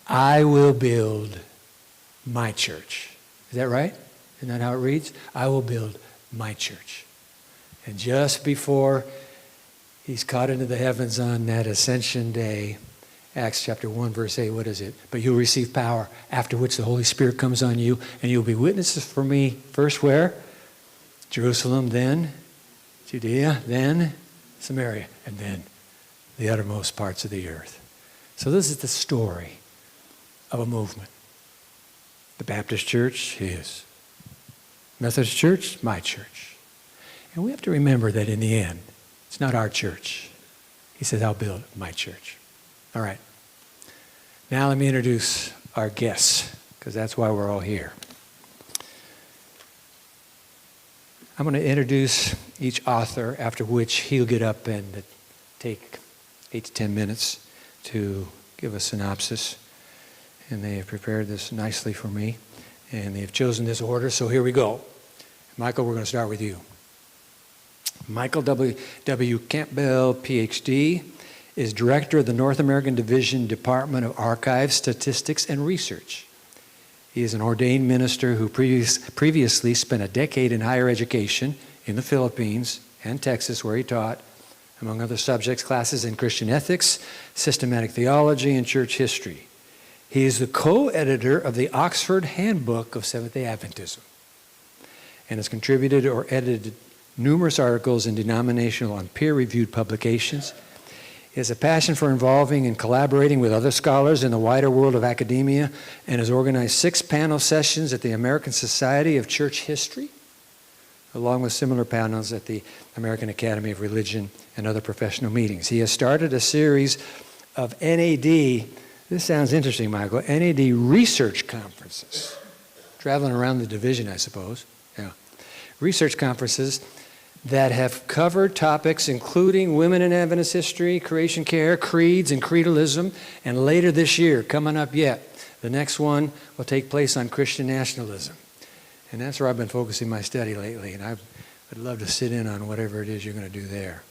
I will build my church. Is that right? Isn't that how it reads? I will build my church. And just before he's caught into the heavens on that ascension day, Acts chapter 1, verse 8, what is it? But you'll receive power, after which the Holy Spirit comes on you, and you'll be witnesses for me, first where? Jerusalem, then Judea, then Samaria, and then the uttermost parts of the earth. So this is the story of a movement. The Baptist church, his. Methodist church, my church. And we have to remember that in the end, it's not our church. He says, I'll build my church. All right. Now let me introduce our guests, because that's why we're all here. I'm going to introduce each author, after which he'll get up and take 8 to 10 minutes to give a synopsis. And they have prepared this nicely for me. And they have chosen this order, so here we go. Michael, we're going to start with you. Michael W. Campbell, Ph.D., is Director of the North American Division, Department of Archives, Statistics, and Research. He is an ordained minister who previously spent a decade in higher education in the Philippines and Texas, where he taught, among other subjects, classes in Christian ethics, systematic theology, and church history. He is the co-editor of the Oxford Handbook of Seventh-day Adventism and has contributed or edited numerous articles in denominational and peer-reviewed publications. He has a passion for involving and collaborating with other scholars in the wider world of academia and has organized 6 panel sessions at the American Society of Church History, along with similar panels at the American Academy of Religion and other professional meetings. He has started a series of NAD, this sounds interesting, Michael, NAD research conferences, traveling around the division, I suppose, research conferences that have covered topics including women in Adventist history, creation care, creeds, and creedalism. And later this year, coming up yet, the next one will take place on Christian nationalism. And that's where I've been focusing my study lately, and I would love to sit in on whatever it is you're going to do there.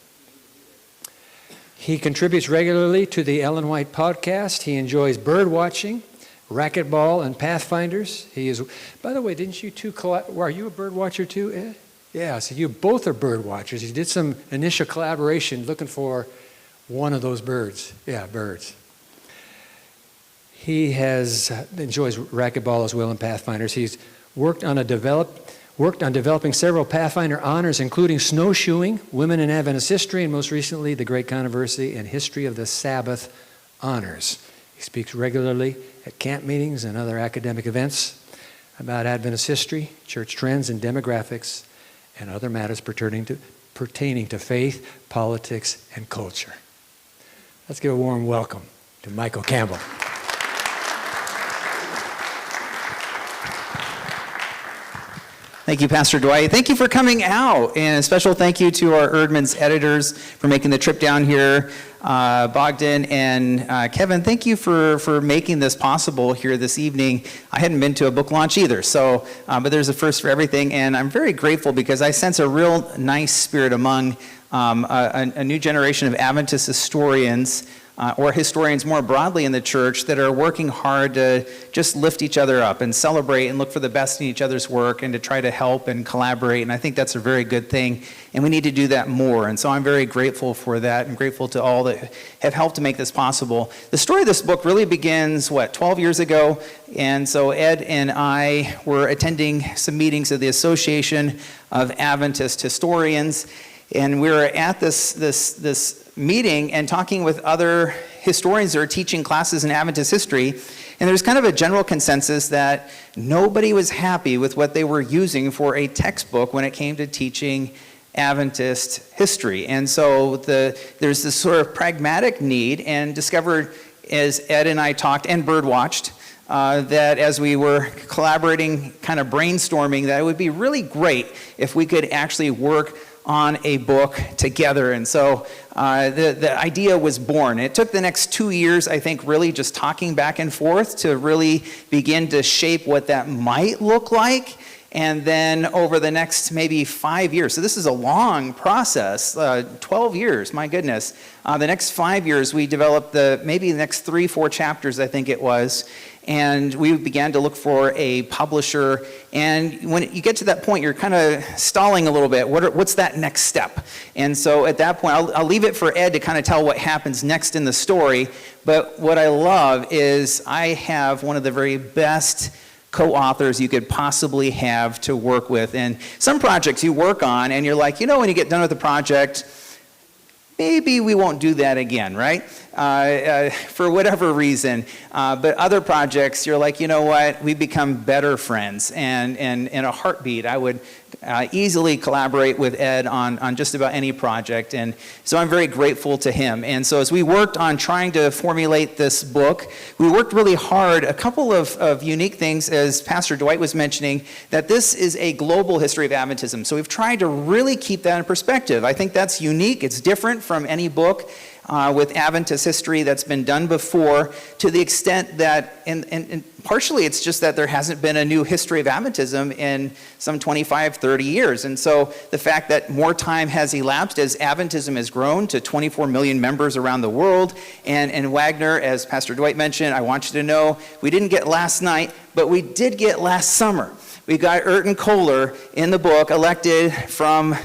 He contributes regularly to the Ellen White podcast. He enjoys bird watching, racquetball, and pathfinders. He is, by the way, didn't you two, are you a bird watcher too, Ed? Yeah, so you both are bird watchers. You did some initial collaboration looking for one of those birds. Yeah, birds. He enjoys racquetball as well and pathfinders. He's worked on developing several Pathfinder honors, including snowshoeing, women in Adventist history, and most recently, the Great Controversy and History of the Sabbath honors. He speaks regularly at camp meetings and other academic events about Adventist history, church trends, and demographics, and other matters pertaining to faith, politics, and culture. Let's give a warm welcome to Michael Campbell. Thank you, Pastor Dwight. Thank you for coming out. And a special thank you to our Erdman's editors for making the trip down here. Bogdan and Kevin, thank you for making this possible here this evening. I hadn't been to a book launch either, so but there's a first for everything. And I'm very grateful because I sense a real nice spirit among a new generation of Adventist historians, or historians more broadly in the church, that are working hard to just lift each other up and celebrate and look for the best in each other's work and to try to help and collaborate. And I think that's a very good thing, and we need to do that more. And so I'm very grateful for that and grateful to all that have helped to make this possible. The story of this book really begins, 12 years ago? And so Ed and I were attending some meetings of the Association of Adventist Historians, and we were at this meeting and talking with other historians that are teaching classes in Adventist history, and there's kind of a general consensus that nobody was happy with what they were using for a textbook when it came to teaching Adventist history. And so there's this sort of pragmatic need, and discovered, as Ed and I talked and bird watched, that as we were collaborating, kind of brainstorming, that it would be really great if we could actually work on a book together. And so the idea was born. It took the next 2 years, I think, really just talking back and forth to really begin to shape what that might look like. And then over the next maybe 5 years, so this is a long process, 12 years, my goodness. The next 5 years, we developed maybe the next 3-4 chapters, I think it was. And we began to look for a publisher. And when you get to that point, you're kind of stalling a little bit. What's that next step? And so at that point, I'll leave it for Ed to kind of tell what happens next in the story. But what I love is I have one of the very best co-authors you could possibly have to work with. And some projects you work on, and you're like, when you get done with the project, maybe we won't do that again, right? For whatever reason. But other projects, you're like, what? We become better friends. And in a heartbeat, I would easily collaborate with Ed on just about any project. And so I'm very grateful to him. And so as we worked on trying to formulate this book, we worked really hard. A couple of unique things, as Pastor Dwight was mentioning, that this is a global history of Adventism. So we've tried to really keep that in perspective. I think that's unique. It's different from any book with Adventist history that's been done before, to the extent that, and partially it's just that there hasn't been a new history of Adventism in some 25, 30 years. And so the fact that more time has elapsed as Adventism has grown to 24 million members around the world. And Wagner, as Pastor Dwight mentioned, I want you to know, we didn't get last night, but we did get last summer. We got Ayrton Kohler in the book, elected from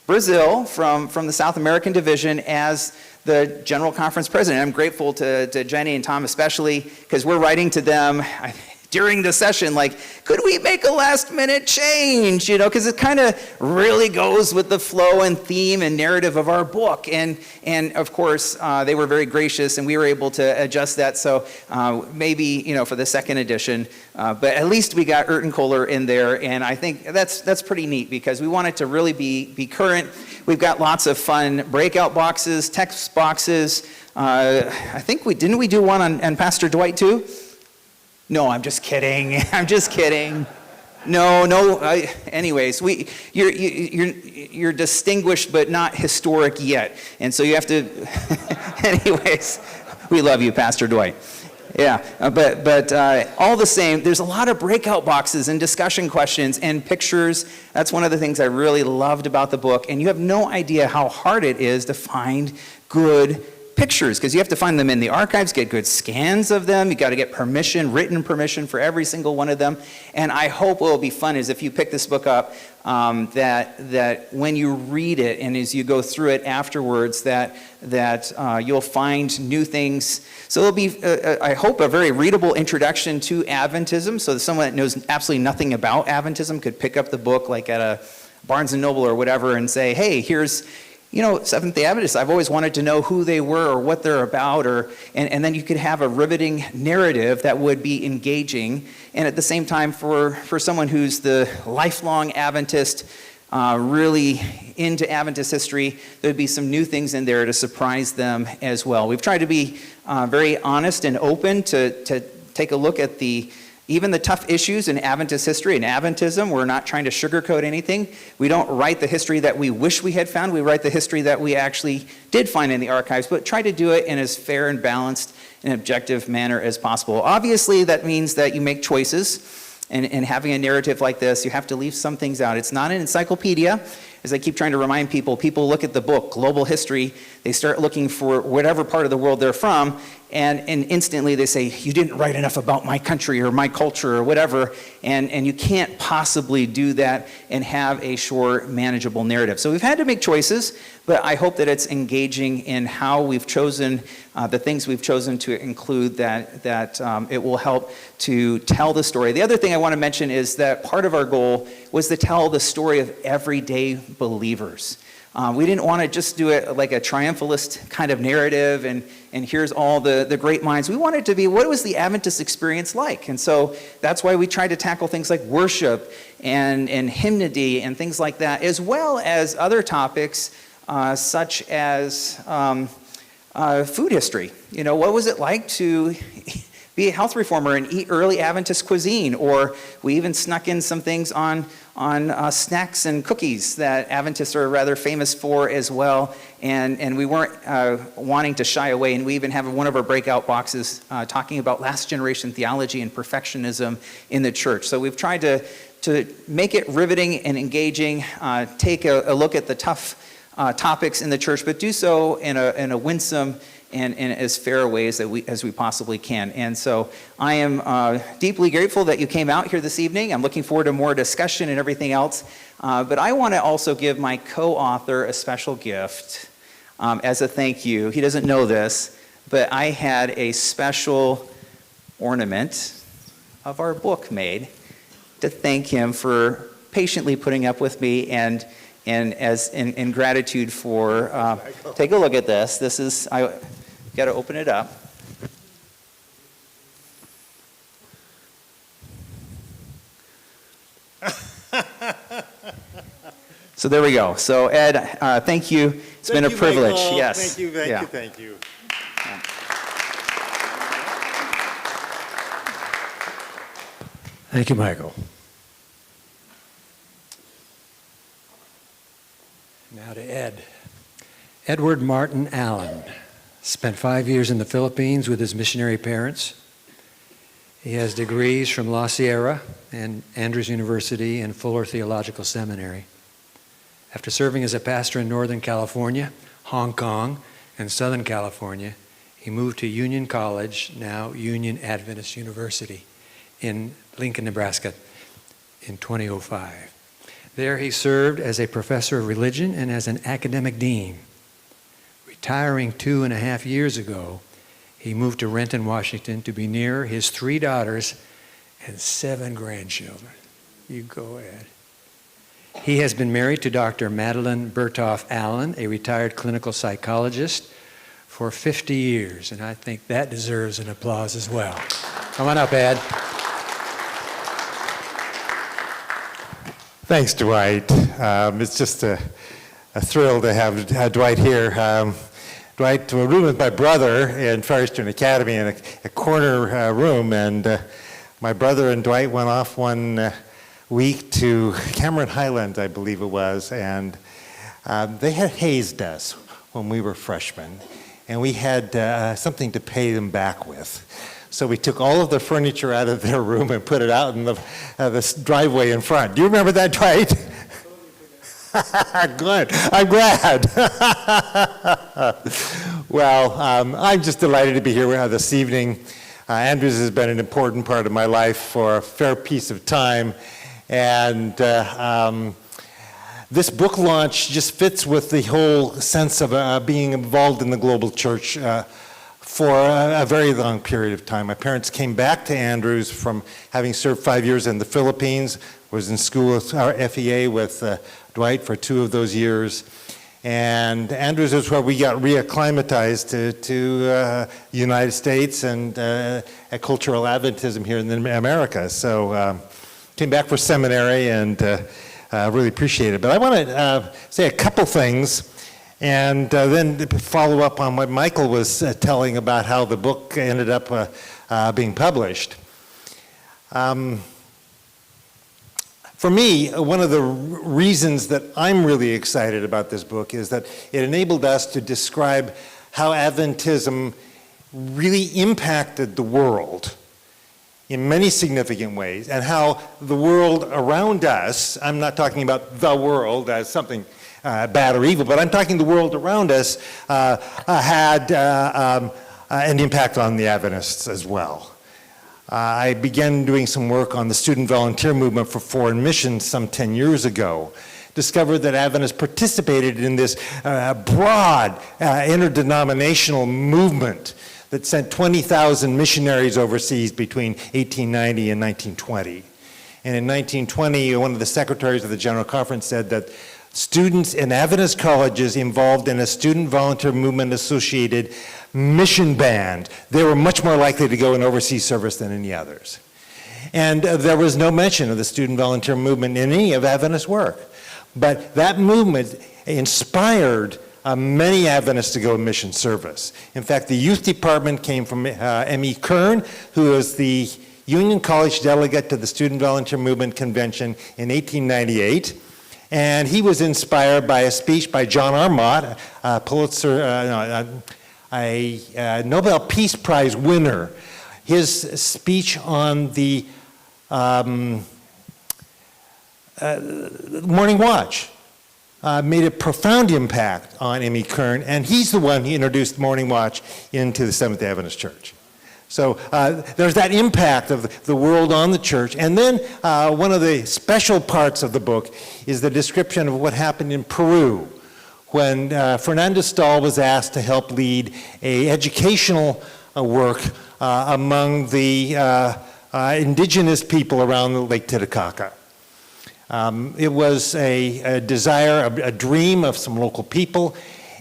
Brazil, from the South American division, as the General Conference president. I'm grateful to Jenny and Tom especially, because we're writing to them during the session, like, could we make a last minute change? Because it kind of really goes with the flow and theme and narrative of our book. And of course, they were very gracious, and we were able to adjust that. So maybe, for the second edition, but at least we got Ayrton Kohler in there. And I think that's pretty neat, because we want it to really be current. We've got lots of fun breakout boxes, text boxes. I think didn't we do one on Pastor Dwight too? No, I'm just kidding. I'm just kidding. No. Anyways, you're distinguished but not historic yet, and so you have to. Anyways, we love you, Pastor Dwight. Yeah, but all the same, there's a lot of breakout boxes and discussion questions and pictures. That's one of the things I really loved about the book, and you have no idea how hard it is to find good pictures, because you have to find them in the archives, get good scans of them. You got to get permission, written permission for every single one of them. And I hope what will be fun is if you pick this book up, that when you read it and as you go through it afterwards, that you'll find new things. So it'll be, I hope, a very readable introduction to Adventism, so that someone that knows absolutely nothing about Adventism could pick up the book, like at a Barnes & Noble or whatever, and say, hey, here's Seventh-day Adventists, I've always wanted to know who they were or what they're about, and then you could have a riveting narrative that would be engaging, and at the same time, for someone who's the lifelong Adventist, really into Adventist history, there'd be some new things in there to surprise them as well. We've tried to be very honest and open to take a look at even the tough issues in Adventist history and Adventism. We're not trying to sugarcoat anything. We don't write the history that we wish we had found. We write the history that we actually did find in the archives, but try to do it in as fair and balanced and objective manner as possible. Obviously, that means that you make choices. And having a narrative like this, you have to leave some things out. It's not an encyclopedia. As I keep trying to remind people look at the book, Global History, they start looking for whatever part of the world they're from, and instantly they say, you didn't write enough about my country or my culture or whatever, and you can't possibly do that and have a short, manageable narrative. So we've had to make choices, but I hope that it's engaging in how we've chosen, the things we've chosen to include, that it will help to tell the story. The other thing I want to mention is that part of our goal was to tell the story of everyday believers. We didn't want to just do it like a triumphalist kind of narrative and here's all the great minds. We wanted it to be, what was the Adventist experience like? And so that's why we tried to tackle things like worship and hymnody and things like that, as well as other topics such as food history. What was it like to be a health reformer and eat early Adventist cuisine? Or we even snuck in some things on snacks and cookies that Adventists are rather famous for as well. And we weren't wanting to shy away. And we even have one of our breakout boxes talking about last generation theology and perfectionism in the church. So we've tried to to make it riveting and engaging, take a look at the tough topics in the church, but do so in a winsome and in as fair ways as we possibly can. And so I am deeply grateful that you came out here this evening. I'm looking forward to more discussion and everything else. But I want to also give my co-author a special gift as a thank you. He doesn't know this, but I had a special ornament of our book made to thank him for patiently putting up with me and as in gratitude for, take a look at this. This is, I got to open it up. So there we go. So Ed, thank you. It's been a privilege. Michael. Yes. Thank you, thank you. Thank you, Michael. Now to Ed. Edward Martin Allen spent 5 years in the Philippines with his missionary parents. He has degrees from La Sierra and Andrews University and Fuller Theological Seminary. After serving as a pastor in Northern California, Hong Kong, and Southern California, he moved to Union College, now Union Adventist University, in Lincoln, Nebraska, in 2005. There he served as a professor of religion and as an academic dean. Retiring 2.5 years ago, he moved to Renton, Washington to be near his 3 daughters and 7 grandchildren. You go ahead. He has been married to Dr. Madeline Berthoff Allen, a retired clinical psychologist, for 50 years, and I think that deserves an applause as well. Come on up, Ed. Thanks, Dwight. It's just a thrill to have Dwight here. Dwight roomed with my brother in Far Eastern Academy in a corner room, and my brother and Dwight went off one week to Cameron Highlands, I believe it was, and they had hazed us when we were freshmen, and we had something to pay them back with. So we took all of the furniture out of their room and put it out in the driveway in front. Do you remember that, Dwight? Good. I'm glad. Well, I'm just delighted to be here this evening. Andrews has been an important part of my life for a fair piece of time. And this book launch just fits with the whole sense of being involved in the global church for a very long period of time. My parents came back to Andrews from having served 5 years in the Philippines, was in school at our FEA with Dwight for 2 of those years. And Andrews is where we got reacclimatized to the United States and a cultural Adventism here in America. So came back for seminary and really appreciate it. But I want to say a couple things and then follow up on what Michael was telling about how the book ended up being published. For me, one of the reasons that I'm really excited about this book is that it enabled us to describe how Adventism really impacted the world in many significant ways, and how the world around us, I'm not talking about the world as something bad or evil, but I'm talking the world around us had an impact on the Adventists as well. I began doing some work on the student volunteer movement for foreign missions some 10 years ago. Discovered that Adventists participated in this broad interdenominational movement that sent 20,000 missionaries overseas between 1890 and 1920. And in 1920, one of the secretaries of the General Conference said that students in Adventist colleges involved in a student volunteer movement associated mission band, they were much more likely to go in overseas service than any others. And there was no mention of the student volunteer movement in any of Adventist work. But that movement inspired many Adventists to go in mission service. In fact, the youth department came from M.E. Kern, who was the Union College delegate to the Student Volunteer Movement Convention in 1898. And he was inspired by a speech by John Armott, a Nobel Peace Prize winner. His speech on the Morning Watch made a profound impact on Emmy Kern, and he's the one who introduced Morning Watch into the Seventh-day Adventist Church. So there's that impact of the world on the church. And then one of the special parts of the book is the description of what happened in Peru when Fernando Stahl was asked to help lead an educational work among the indigenous people around the Lake Titicaca. It was a desire, a dream of some local people,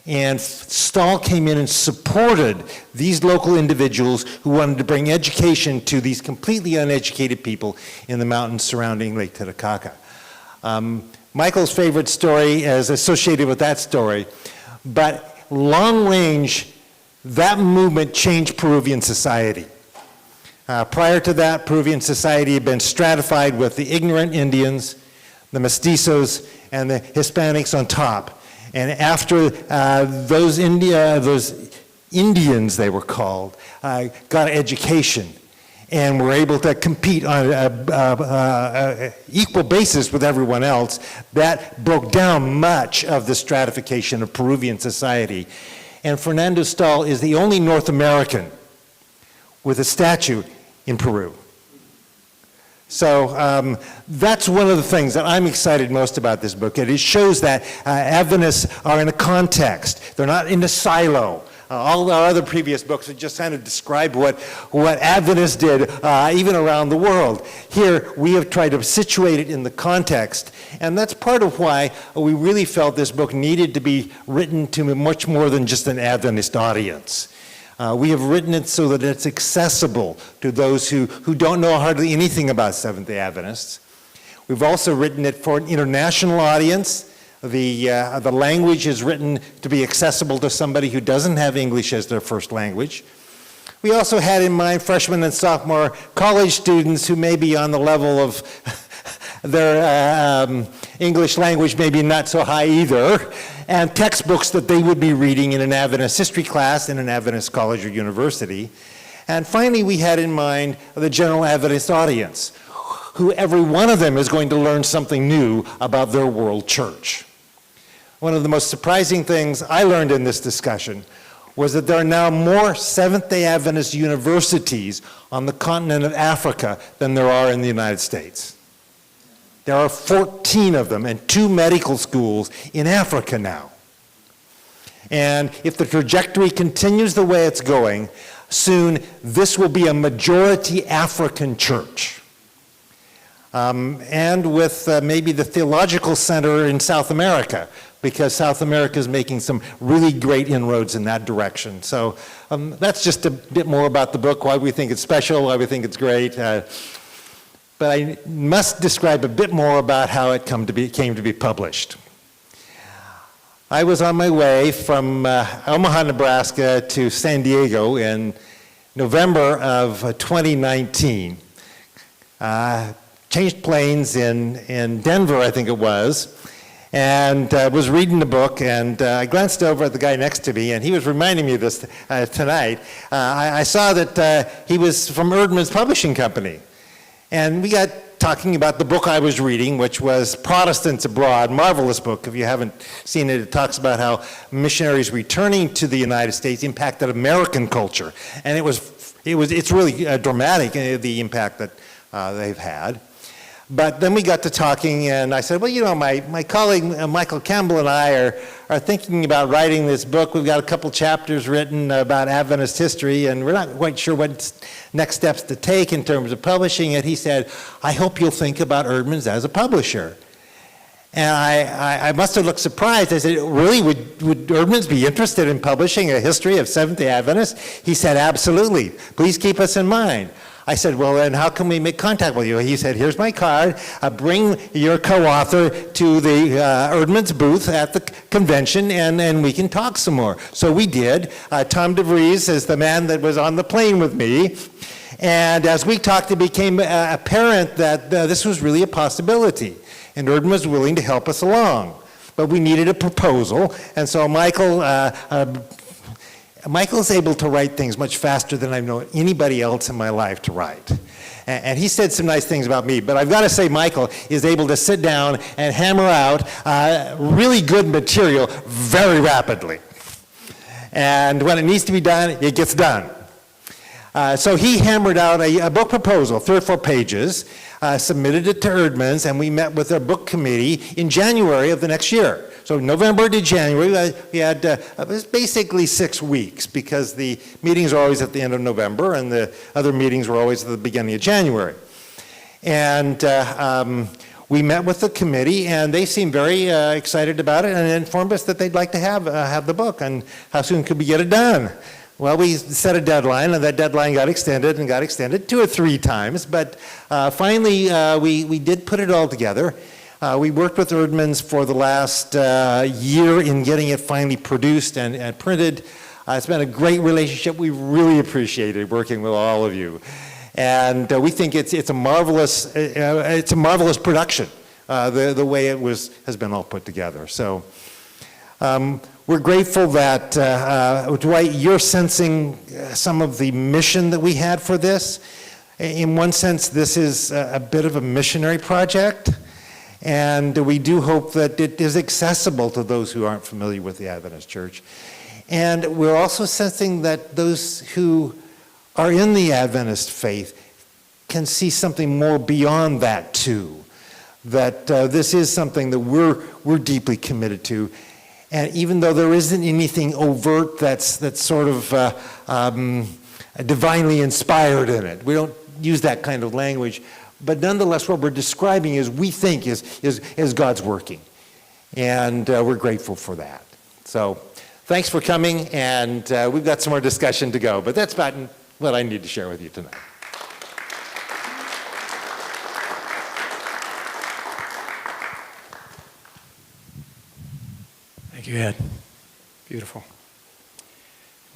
and Stahl came in and supported these local individuals who wanted to bring education to these completely uneducated people in the mountains surrounding Lake Titicaca. Michael's favorite story is associated with that story, but long range, that movement changed Peruvian society. Prior to that, Peruvian society had been stratified with the ignorant Indians, the mestizos, and the Hispanics on top. And after those Indians, they were called, got education and were able to compete on an equal basis with everyone else, that broke down much of the stratification of Peruvian society. And Fernando Stahl is the only North American with a statue in Peru. So that's one of the things that I'm excited most about this book. It shows that Adventists are in a context. They're not in a silo. All our other previous books have just kind of described what Adventists did even around the world. Here, we have tried to situate it in the context. And that's part of why we really felt this book needed to be written to much more than just an Adventist audience. We have written it so that it's accessible to those who don't know hardly anything about Seventh-day Adventists. We've also written it for an international audience. The language is written to be accessible to somebody who doesn't have English as their first language. We also had in mind freshmen and sophomore college students who may be on the level of their English language maybe not so high either, and textbooks that they would be reading in an Adventist history class in an Adventist college or university. And finally, we had in mind the general Adventist audience, who every one of them is going to learn something new about their world church. One of the most surprising things I learned in this discussion was that there are now more Seventh-day Adventist universities on the continent of Africa than there are in the United States. There are 14 of them and 2 medical schools in Africa now. And if the trajectory continues the way it's going, soon this will be a majority African church. And with maybe the theological center in South America, because South America is making some really great inroads in that direction. So that's just a bit more about the book, why we think it's special, why we think it's great. But I must describe a bit more about how it came to be published. I was on my way from Omaha, Nebraska to San Diego in November of 2019. Changed planes in Denver, I think it was, and was reading the book, and I glanced over at the guy next to me, and he was reminding me of this tonight. I saw that he was from Erdman's Publishing Company. And we got talking about the book I was reading, which was Protestants Abroad, marvelous book. If you haven't seen it, it talks about how missionaries returning to the United States impacted American culture. And it's really dramatic, the impact that they've had. But then we got to talking, and I said, well, you know, my colleague Michael Campbell and I are thinking about writing this book. We've got a couple chapters written about Adventist history, and we're not quite sure what next steps to take in terms of publishing it. He said, I hope you'll think about Erdman's as a publisher. And I must have looked surprised. I said, really, would Erdman's be interested in publishing a history of Seventh-day Adventists? He said, absolutely. Please keep us in mind. I said, well, then how can we make contact with you? He said, here's my card. Bring your co-author to the Erdman's booth at the convention, and we can talk some more. So we did. Tom DeVries is the man that was on the plane with me. And as we talked, it became apparent that this was really a possibility. And Erdman was willing to help us along. But we needed a proposal. And so Michael's able to write things much faster than I've known anybody else in my life to write. And he said some nice things about me, but I've got to say Michael is able to sit down and hammer out really good material very rapidly. And when it needs to be done, it gets done. So he hammered out a book proposal, 3 or 4 pages, submitted it to Erdman's, and we met with their book committee in January of the next year. So November to January, we had it was basically 6 weeks, because the meetings are always at the end of November, and the other meetings were always at the beginning of January. And we met with the committee, and they seemed very excited about it, and informed us that they'd like to have the book, and how soon could we get it done? Well, we set a deadline, and that deadline got extended 2 or 3 times, but finally we did put it all together. We worked with Erdman's for the last year in getting it finally produced and printed. It's been a great relationship. We really appreciated working with all of you, and we think it's a marvelous production. The way it has been all put together. So. We're grateful that, Dwight, you're sensing some of the mission that we had for this. In one sense, this is a bit of a missionary project, and we do hope that it is accessible to those who aren't familiar with the Adventist Church. And we're also sensing that those who are in the Adventist faith can see something more beyond that too, that this is something that we're deeply committed to. And even though there isn't anything overt that's sort of divinely inspired in it, we don't use that kind of language, but nonetheless what we're describing is, we think, is God's working. And we're grateful for that. So thanks for coming, and we've got some more discussion to go, but that's about what I need to share with you tonight. Thank you, Ed. Beautiful.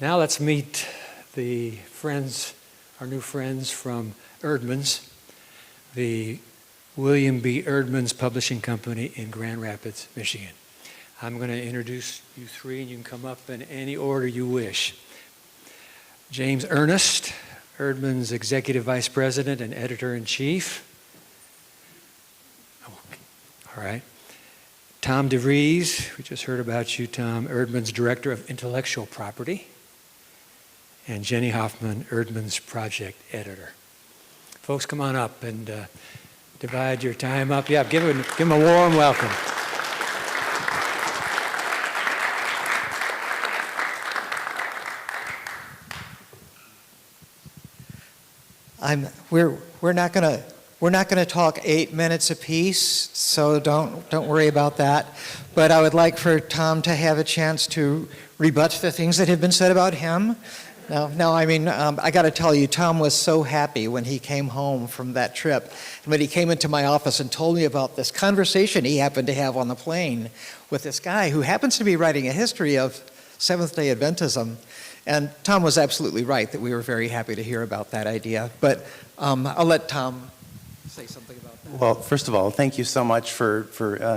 Now let's meet the friends, our new friends from Erdman's, the William B. Erdman's Publishing Company in Grand Rapids, Michigan. I'm going to introduce you 3, and you can come up in any order you wish. James Ernest, Erdman's Executive Vice President and Editor-in-Chief. All right. Tom DeVries, we just heard about you, Tom, Erdman's Director of Intellectual Property. And Jenny Hoffman, Erdman's Project Editor. Folks, come on up and divide your time up. Yeah, give them a warm welcome. We're not going to talk 8 minutes apiece, so don't worry about that. But I would like for Tom to have a chance to rebut the things that have been said about him. I got to tell you, Tom was so happy when he came home from that trip. And when he came into my office and told me about this conversation he happened to have on the plane with this guy who happens to be writing a history of Seventh-day Adventism. And Tom was absolutely right that we were very happy to hear about that idea. But I'll let Tom say something about that. Well, first of all, thank you so much for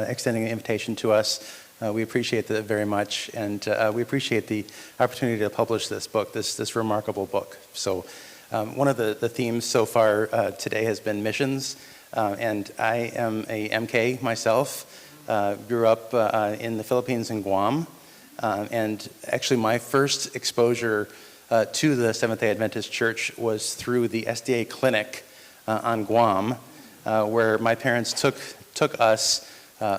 extending an invitation to us. We appreciate that very much, and we appreciate the opportunity to publish this book, this remarkable book. So one of the themes so far today has been missions, and I am a MK myself, grew up in the Philippines in Guam, and actually my first exposure to the Seventh-day Adventist Church was through the SDA clinic on Guam, where my parents took us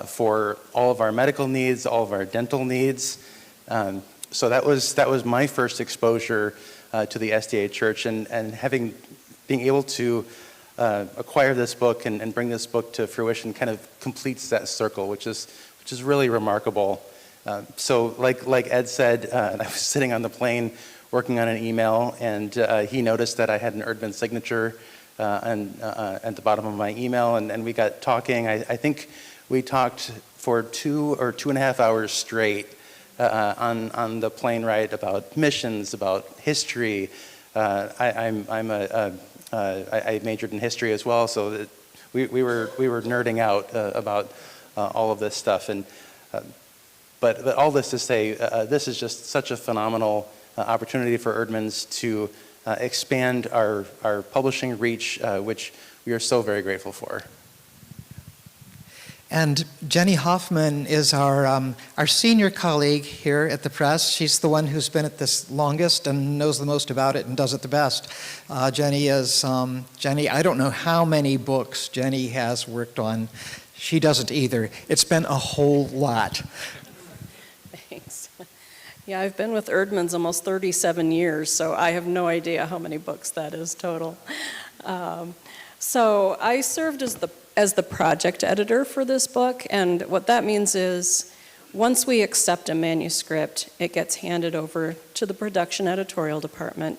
for all of our medical needs, all of our dental needs. So that was my first exposure to the SDA Church, and being able to acquire this book and bring this book to fruition kind of completes that circle, which is really remarkable. So like Ed said, I was sitting on the plane working on an email, and he noticed that I had an Erdman signature at the bottom of my email, and we got talking. I think we talked for 2 or 2.5 hours straight on the plane ride about missions, about history. I majored in history as well, so we were nerding out about all of this stuff. And but all this to say, this is just such a phenomenal opportunity for Erdman's to expand our publishing reach, which we are so very grateful for. And Jenny Hoffman is our senior colleague here at the press. She's the one who's been at this longest and knows the most about it and does it the best. Jenny, I don't know how many books Jenny has worked on. She doesn't either. It's been a whole lot. Thanks. Yeah, I've been with Erdman's almost 37 years, so I have no idea how many books that is total. So I served as the project editor for this book, and what that means is once we accept a manuscript, it gets handed over to the production editorial department,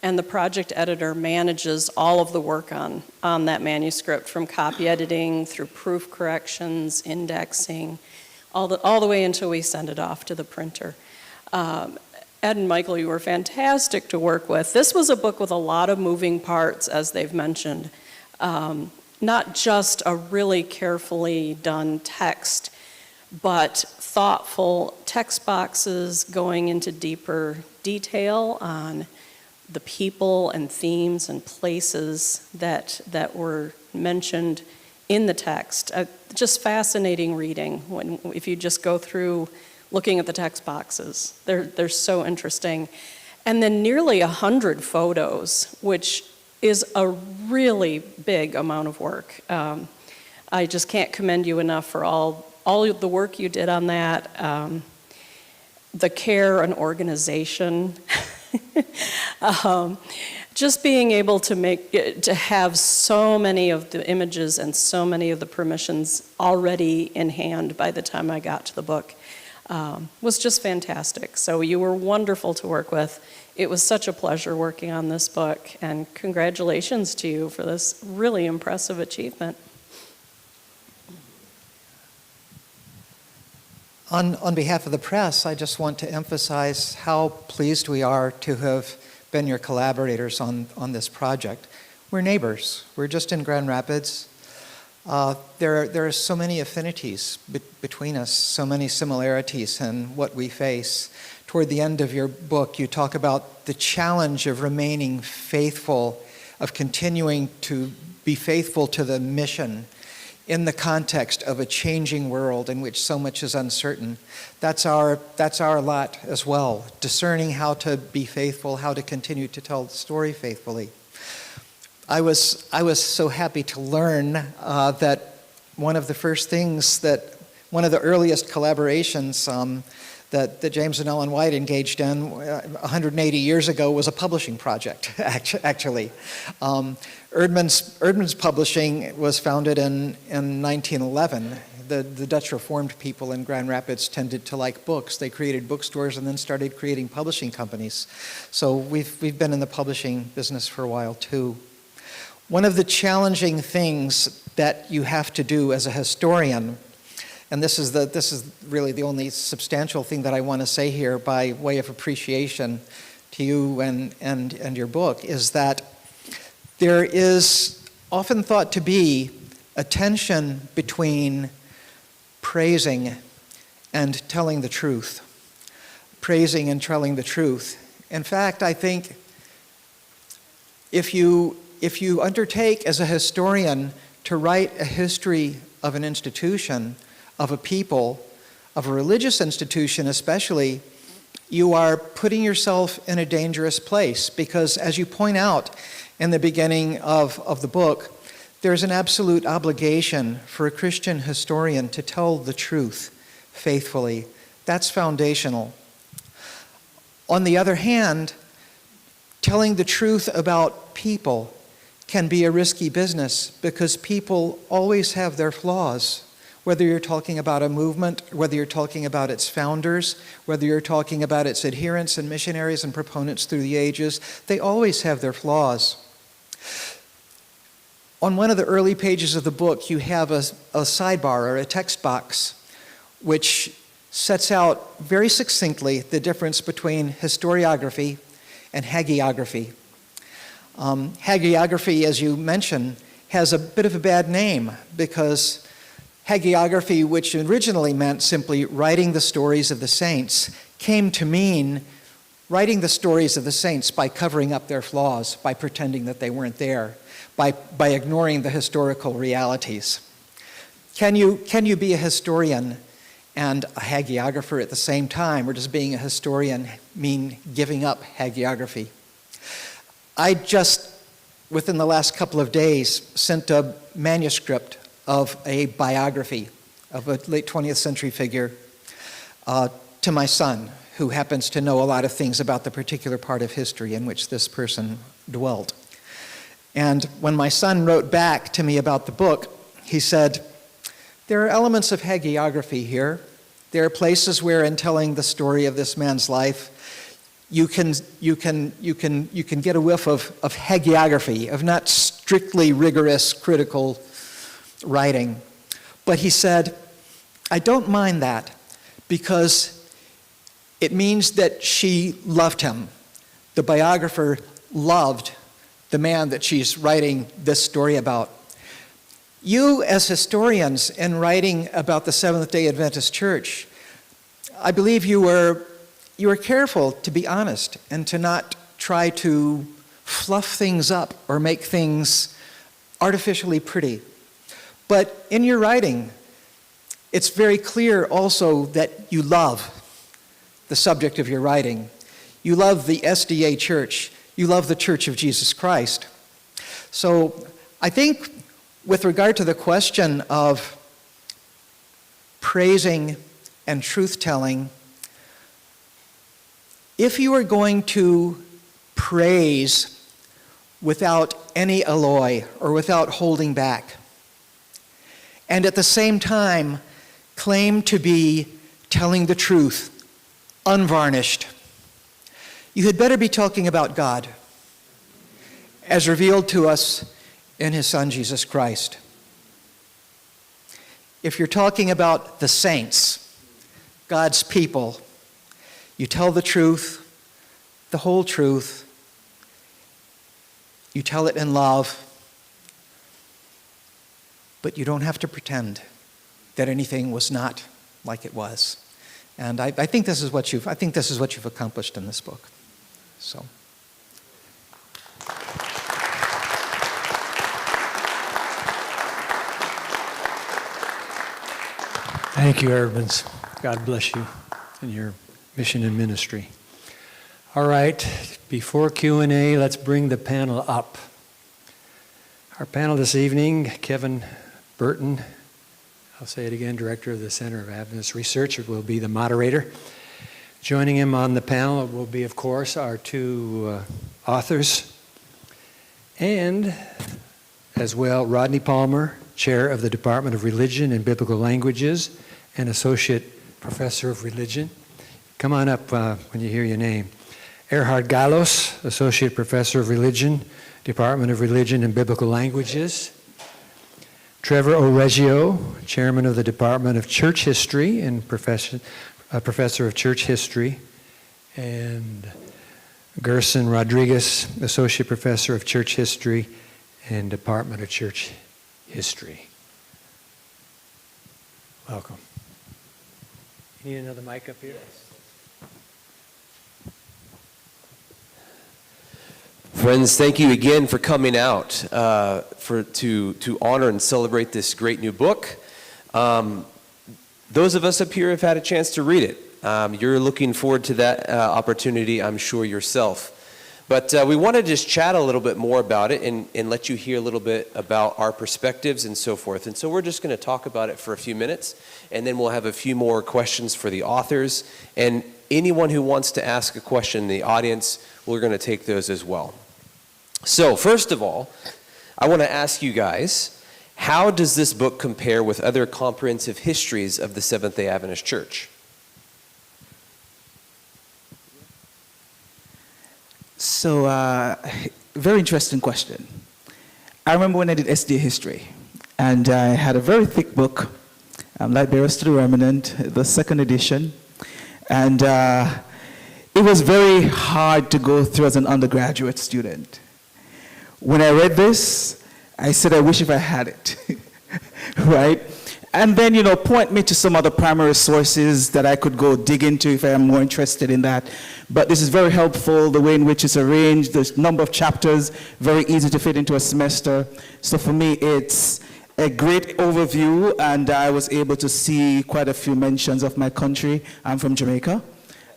and the project editor manages all of the work on that manuscript, from copy editing through proof corrections, indexing, all the way until we send it off to the printer. Ed and Michael, you were fantastic to work with. This was a book with a lot of moving parts, as they've mentioned. Not just a really carefully done text, but thoughtful text boxes going into deeper detail on the people and themes and places that were mentioned in the text. Just fascinating reading if you just go through looking at the text boxes. They're so interesting. And then nearly 100 photos, which is a really big amount of work. I just can't commend you enough for all the work you did on that, the care and organization. Just being able to have so many of the images and so many of the permissions already in hand by the time I got to the book was just fantastic. So you were wonderful to work with. It was such a pleasure working on this book, and congratulations to you for this really impressive achievement. On behalf of the press, I just want to emphasize how pleased we are to have been your collaborators on this project. We're neighbors. We're just in Grand Rapids. There are so many affinities between us, so many similarities in what we face. Toward the end of your book, you talk about the challenge of remaining faithful, of continuing to be faithful to the mission in the context of a changing world in which so much is uncertain. That's our lot as well, discerning how to be faithful, how to continue to tell the story faithfully. I was so happy to learn that one of the earliest collaborations that James and Ellen White engaged in 180 years ago was a publishing project, actually. Erdman's Publishing was founded in 1911. The Dutch Reformed people in Grand Rapids tended to like books. They created bookstores and then started creating publishing companies. So we've been in the publishing business for a while too. One of the challenging things that you have to do as a historian, and this is really the only substantial thing that I want to say here by way of appreciation to you and your book, is that there is often thought to be a tension between praising and telling the truth. Praising and telling the truth. In fact, I think if you undertake as a historian to write a history of an institution, of a people, of a religious institution especially, you are putting yourself in a dangerous place, because as you point out in the beginning of the book, there's an absolute obligation for a Christian historian to tell the truth faithfully. That's foundational. On the other hand, telling the truth about people can be a risky business, because people always have their flaws. Whether you're talking about a movement, whether you're talking about its founders, whether you're talking about its adherents and missionaries and proponents through the ages, they always have their flaws. On one of the early pages of the book, you have a sidebar or a text box which sets out very succinctly the difference between historiography and hagiography. Hagiography, as you mentioned, has a bit of a bad name, because hagiography, which originally meant simply writing the stories of the saints, came to mean writing the stories of the saints by covering up their flaws, by pretending that they weren't there, by ignoring the historical realities. Can you be a historian and a hagiographer at the same time, or does being a historian mean giving up hagiography? I just, within the last couple of days, sent a manuscript of a biography of a late 20th century figure to my son, who happens to know a lot of things about the particular part of history in which this person dwelt. And when my son wrote back to me about the book, he said, there are elements of hagiography here. There are places where, in telling the story of this man's life, you can get a whiff of hagiography, of not strictly rigorous critical writing. But he said, I don't mind that, because it means that she loved him. The biographer loved the man that she's writing this story about. You, as historians, in writing about the Seventh-day Adventist Church, I believe you were careful to be honest and to not try to fluff things up or make things artificially pretty. But in your writing, it's very clear also that you love the subject of your writing. You love the SDA Church. You love the Church of Jesus Christ. So I think with regard to the question of praising and truth-telling, if you are going to praise without any alloy or without holding back, and at the same time claim to be telling the truth, unvarnished, you had better be talking about God as revealed to us in His Son, Jesus Christ. If you're talking about the saints, God's people, you tell the truth, the whole truth. You tell it in love, but you don't have to pretend that anything was not like it was. And I think this is what you've accomplished in this book. So. Thank you, Erdmans. God bless you in your mission and ministry. All right, before Q&A, let's bring the panel up. Our panel this evening, Kevin Burton, I'll say it again, Director of the Center of Adventist Research, will be the moderator. Joining him on the panel will be, of course, our two authors, and as well, Rodney Palmer, Chair of the Department of Religion and Biblical Languages and Associate Professor of Religion. Come on up when you hear your name. Erhard Galos, Associate Professor of Religion, Department of Religion and Biblical Languages. Trevor Oreggio, Chairman of the Department of Church History and Professor of Church History. And Gerson Rodriguez, Associate Professor of Church History and Department of Church History. Welcome. You need another mic up here? Friends, thank you again for coming out to honor and celebrate this great new book. Those of us up here have had a chance to read it. You're looking forward to that opportunity, I'm sure, yourself. But we want to just chat a little bit more about it and let you hear a little bit about our perspectives and so forth. And so we're just going to talk about it for a few minutes, and then we'll have a few more questions for the authors. And anyone who wants to ask a question in the audience, we're going to take those as well. So first of all, I want to ask you guys, how does this book compare with other comprehensive histories of the Seventh-day Adventist Church? So, very interesting question. I remember when I did SDA history, and I had a very thick book, Light Bearers to the Remnant, the second edition, and it was very hard to go through as an undergraduate student. When I read this, I said, I wish if I had it, right? And then, point me to some other primary sources that I could go dig into if I am more interested in that. But this is very helpful, the way in which it's arranged, the number of chapters, very easy to fit into a semester. So for me, it's a great overview, and I was able to see quite a few mentions of my country. I'm from Jamaica,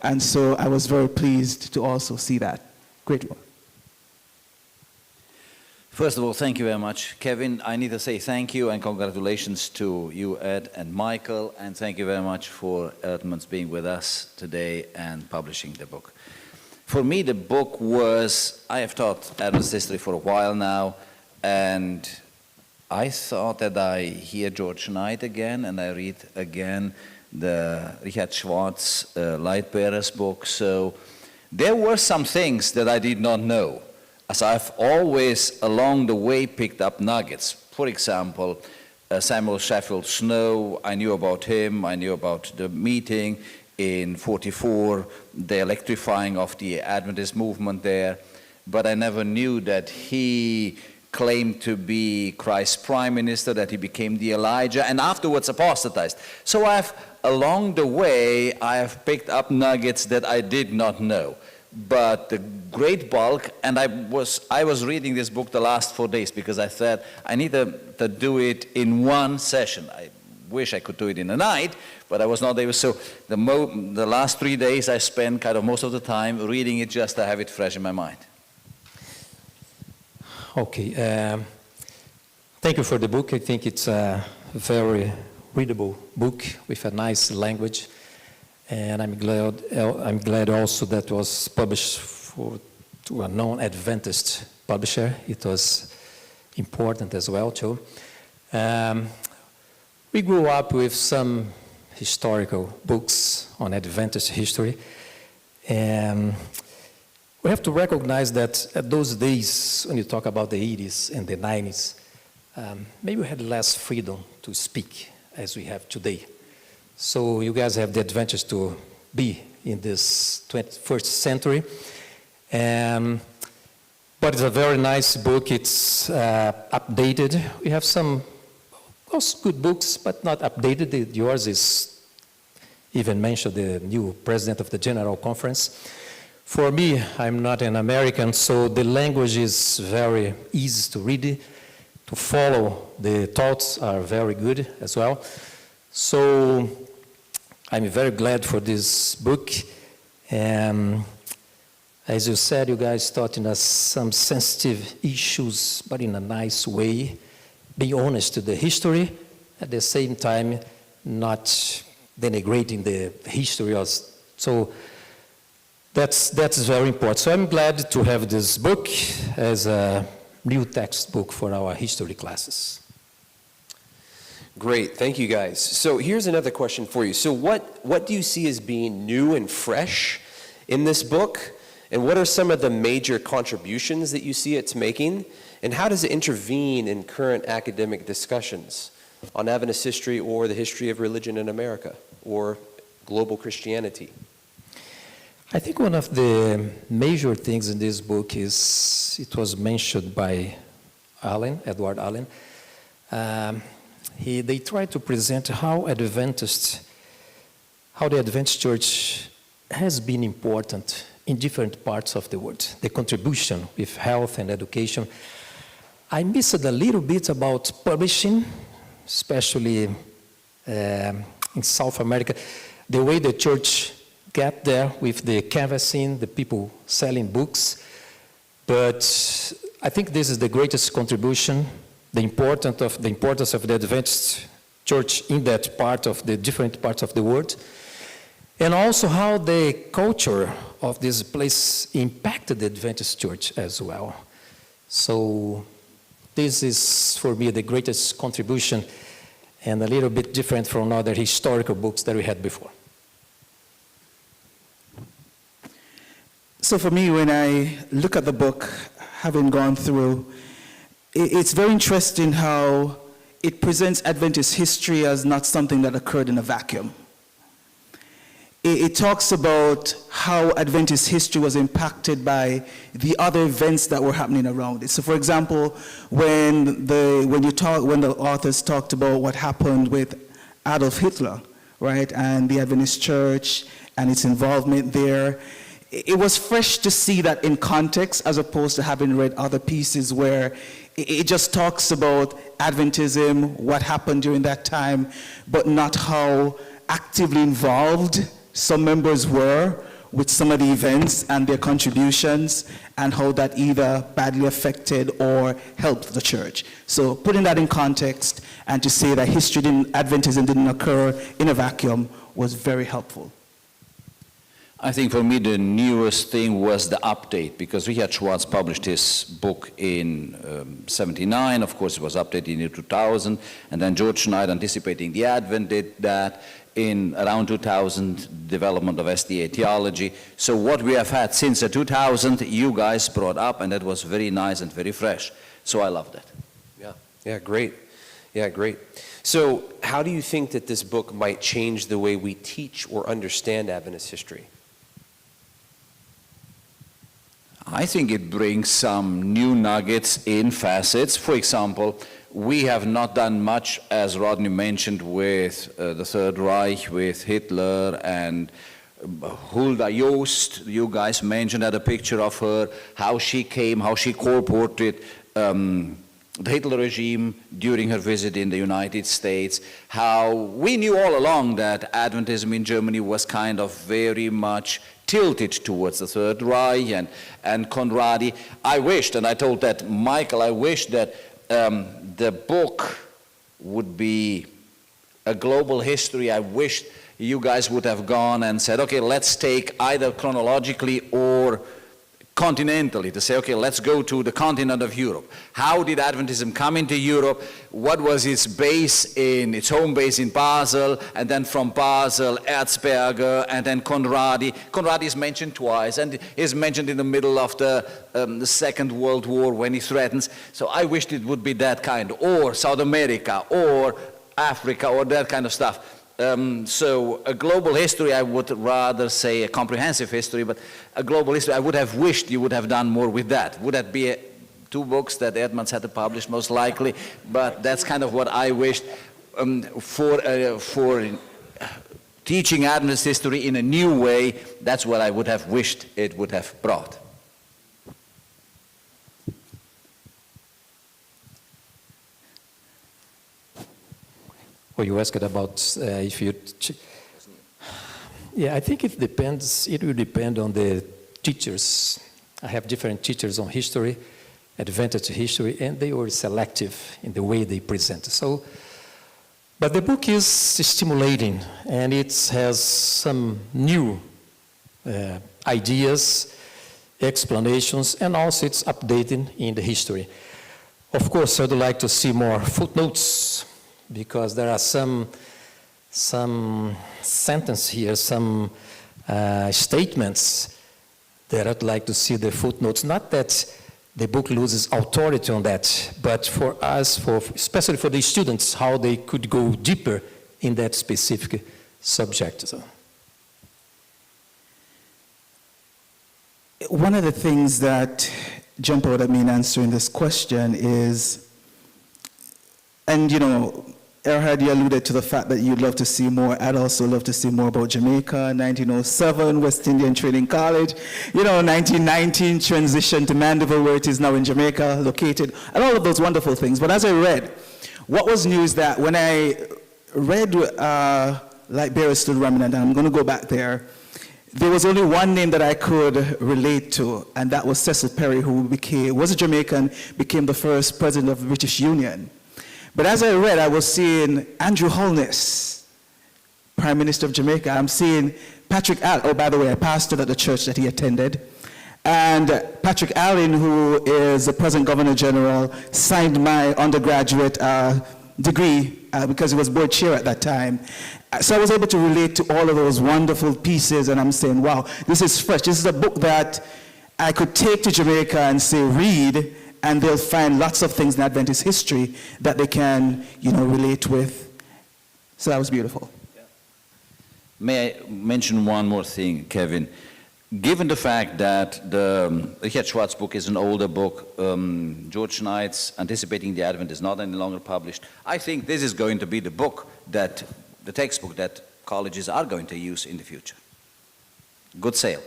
and so I was very pleased to also see that. Great one. First of all, thank you very much. Kevin, I need to say thank you and congratulations to you, Ed, and Michael, and thank you very much for Earthman's being with us today and publishing the book. For me, the book was, I have taught Adventist history for a while now, and I thought that I hear George Knight again, and I read again the Richard Schwartz Light Bearers book, so there were some things that I did not know. As I've always, along the way, picked up nuggets. For example, Samuel Sheffield Snow, I knew about him, I knew about the meeting in '44, the electrifying of the Adventist movement there, but I never knew that he claimed to be Christ's prime minister, that he became the Elijah, and afterwards apostatized. So along the way, I have picked up nuggets that I did not know. But the great bulk, and I was reading this book the last 4 days because I thought I need to do it in one session. I wish I could do it in a night, but I was not able. So the last 3 days I spent kind of most of the time reading it just to have it fresh in my mind. Okay. Thank you for the book. I think it's a very readable book with a nice language. And I'm glad also that was published to a non-Adventist publisher. It was important as well, too. We grew up with some historical books on Adventist history. And we have to recognize that at those days, when you talk about the 80s and the 90s, maybe we had less freedom to speak as we have today. So you guys have the advantage to be in this 21st century. But it's a very nice book. It's updated. We have some also good books, but not updated. Yours is even mentioned the new president of the General Conference. For me, I'm not an American, so the language is very easy to read, to follow. The thoughts are very good as well. So I'm very glad for this book. As you said, you guys taught us some sensitive issues, but in a nice way. Be honest to the history, at the same time, not denigrating the history. So that's very important. So I'm glad to have this book as a new textbook for our history classes. Great, thank you guys. So here's another question for you. So what do you see as being new and fresh in this book? And what are some of the major contributions that you see it's making? And how does it intervene in current academic discussions on Adventist history or the history of religion in America or global Christianity? I think one of the major things in this book is, it was mentioned by Edward Allen. They try to present how the Adventist Church has been important in different parts of the world. The contribution with health and education. I missed a little bit about publishing, especially in South America. The way the church got there with the canvassing, the people selling books. But I think this is the greatest contribution, the importance of the Adventist Church in that part of the different parts of the world. And also how the culture of this place impacted the Adventist Church as well. So this is, for me, the greatest contribution and a little bit different from other historical books that we had before. So for me, when I look at the book, having gone through, it's very interesting how it presents Adventist history as not something that occurred in a vacuum. it talks about how Adventist history was impacted by the other events that were happening around it. So, for example, when the authors talked about what happened with Adolf Hitler, right, and the Adventist Church and its involvement there, it was fresh to see that in context, as opposed to having read other pieces where it just talks about Adventism, what happened during that time, but not how actively involved some members were with some of the events and their contributions, and how that either badly affected or helped the church. So putting that in context and to say that Adventism didn't occur in a vacuum was very helpful. I think for me the newest thing was the update, because Richard Schwartz published his book in 79, of course it was updated in 2000, and then George Schneider, anticipating the Advent, did that in around 2000, development of SDA theology. So what we have had since 2000, you guys brought up, and that was very nice and very fresh. So I love that. Yeah, great. Yeah, great. So how do you think that this book might change the way we teach or understand Adventist history? I think it brings some new nuggets in facets. For example, we have not done much, as Rodney mentioned, with the Third Reich, with Hitler and Hulda Joost. You guys mentioned that, a picture of her, how she came, how she co-ported the Hitler regime during her visit in the United States, how we knew all along that Adventism in Germany was kind of very much tilted towards the Third Reich and Conradi. I wished, and I told that Michael, I wished that the book would be a global history. I wished you guys would have gone and said, okay, let's take either chronologically or continentally, to say, okay, let's go to the continent of Europe. How did Adventism come into Europe? What was its home base in Basel, and then from Basel, Erzberger, and then Conradi. Conradi is mentioned twice, and is mentioned in the middle of the Second World War when he threatens. So I wished it would be that kind, or South America, or Africa, or that kind of stuff. So a global history, I would rather say a comprehensive history, but a global history, I would have wished you would have done more with that. Would that be two books that Edmonds had to publish, most likely? But that's kind of what I wished for teaching Adventist history in a new way. That's what I would have wished it would have brought. Well, you asked about if you... Yeah, I think it depends. It will depend on the teachers. I have different teachers on history, Adventist history, and they were selective in the way they present. So, but the book is stimulating, and it has some new ideas, explanations, and also it's updating in the history. Of course, I'd like to see more footnotes, because there are some sentences here, some statements that I'd like to see the footnotes. Not that the book loses authority on that, but for us, especially for the students, how they could go deeper in that specific subject. So. One of the things that jump out at me in answering this question is, and you know, Erhard, you alluded to the fact that you'd love to see more. I'd also love to see more about Jamaica, 1907, West Indian Training College, 1919, transition to Mandeville, where it is now in Jamaica, located, and all of those wonderful things. But as I read, what was new is that when I read Light Bearer Stood Remnant, and I'm going to go back there was only one name that I could relate to, and that was Cecil Perry, who was a Jamaican, became the first president of the British Union. But as I read, I was seeing Andrew Holness, Prime Minister of Jamaica. I'm seeing Patrick Allen. Oh, by the way, I pastored at the church that he attended. And Patrick Allen, who is the present Governor General, signed my undergraduate degree because he was board chair at that time. So I was able to relate to all of those wonderful pieces, and I'm saying, wow, this is fresh. This is a book that I could take to Jamaica and say, read, and they'll find lots of things in Adventist history that they can, relate with. So that was beautiful. May I mention one more thing, Kevin? Given the fact that the Richard Schwartz book is an older book, George Knight's Anticipating the Advent is not any longer published, I think this is going to be the book that, the textbook that colleges are going to use in the future. Good sale.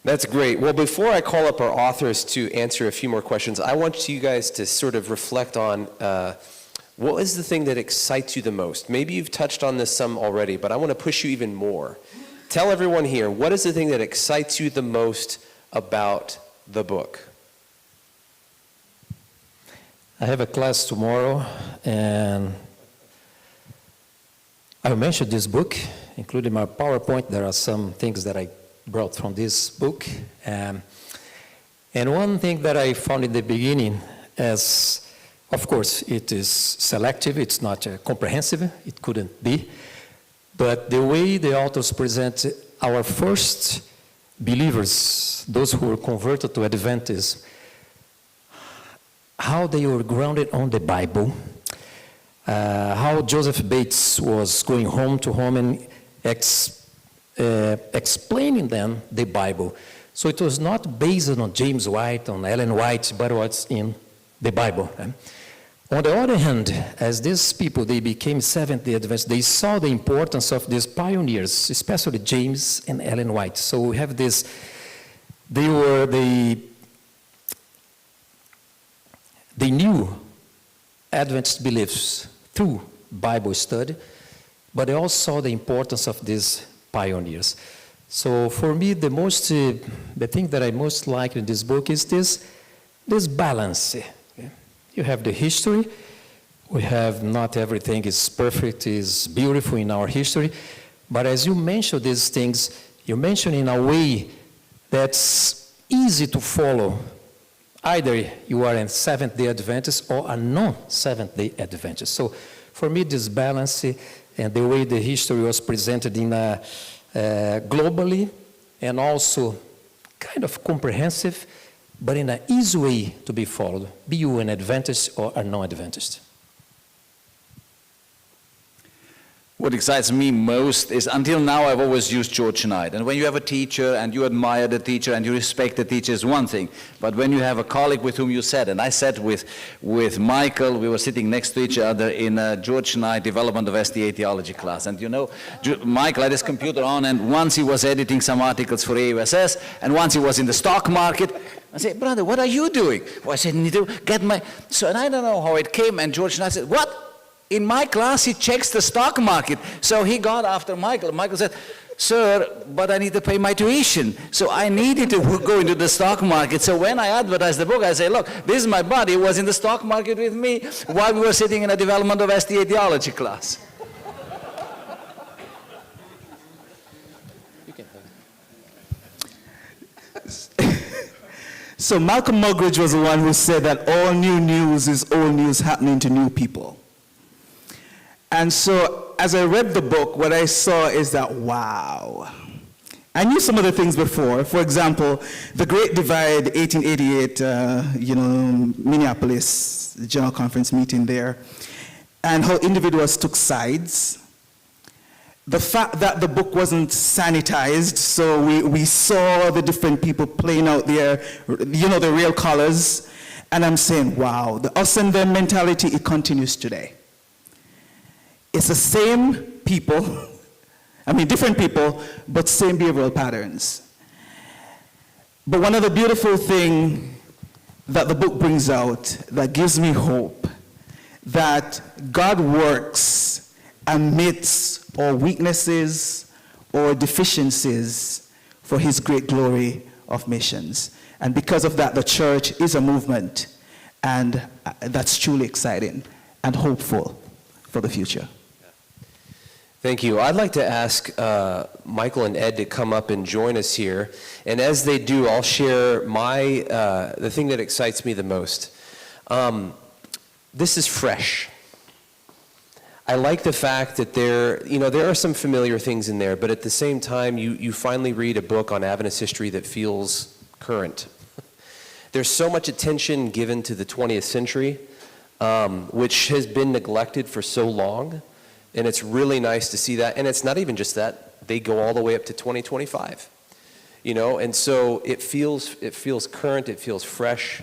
That's great. Well, before I call up our authors to answer a few more questions, I want you guys to sort of reflect on what is the thing that excites you the most? Maybe you've touched on this some already, but I want to push you even more. Tell everyone here, what is the thing that excites you the most about the book? I have a class tomorrow, and I mentioned this book, including my PowerPoint. There are some things that I brought from this book. And one thing that I found in the beginning is, of course, it is selective, it's not comprehensive, it couldn't be. But the way the authors present our first believers, those who were converted to Adventists, how they were grounded on the Bible, how Joseph Bates was going home to home and explaining them the Bible. So it was not based on James White, on Ellen White, but what's in the Bible. On the other hand, as these people, they became Seventh-day Adventists, they saw the importance of these pioneers, especially James and Ellen White. So we have this, they knew Adventist beliefs through Bible study, but they also saw the importance of these pioneers. So for me, the thing that I most like in this book is this balance. You have the history. We have not everything is perfect, is beautiful in our history. But as you mention these things, you mention in a way that's easy to follow. Either you are a Seventh-day Adventist or a non-Seventh-day Adventist. So for me, this balance and the way the history was presented in globally and also kind of comprehensive, but in an easy way to be followed, be you an Adventist or a non-Adventist. What excites me most is, until now, I've always used George Knight. And when you have a teacher and you admire the teacher and you respect the teacher is one thing. But when you have a colleague with whom you sat, and I sat with Michael, we were sitting next to each other in a George Knight Development of SDA Theology class. And you know, Michael had his computer on, and once he was editing some articles for AUSS, and once he was in the stock market. I said, brother, what are you doing? Well, I said, I need to get my... So, and I don't know how it came, and George Knight said, what? In my class, he checks the stock market. So he got after Michael. Michael said, sir, but I need to pay my tuition. So I needed to go into the stock market. So when I advertised the book, I say, look, this is my buddy who was in the stock market with me while we were sitting in a Development of SDA Theology class. So Malcolm Muggeridge was the one who said that all new news is old news happening to new people. And so as I read the book, what I saw is that, wow. I knew some of the things before. For example, the Great Divide, 1888, Minneapolis, the General Conference meeting there, and how individuals took sides. The fact that the book wasn't sanitized, so we saw the different people playing out their, the real colors. And I'm saying, wow, the us and them mentality, it continues today. It's the same people, different people, but same behavioral patterns. But one of the beautiful things that the book brings out that gives me hope, that God works amidst our weaknesses or deficiencies for his great glory of missions. And because of that, the church is a movement, and that's truly exciting and hopeful for the future. Thank you. I'd like to ask Michael and Ed to come up and join us here. And as they do, I'll share the thing that excites me the most. This is fresh. I like the fact that there are some familiar things in there, but at the same time, you finally read a book on Adventist history that feels current. There's so much attention given to the 20th century, which has been neglected for so long. And it's really nice to see that. And it's not even just that. They go all the way up to 2025. You know, and so it feels current, it feels fresh.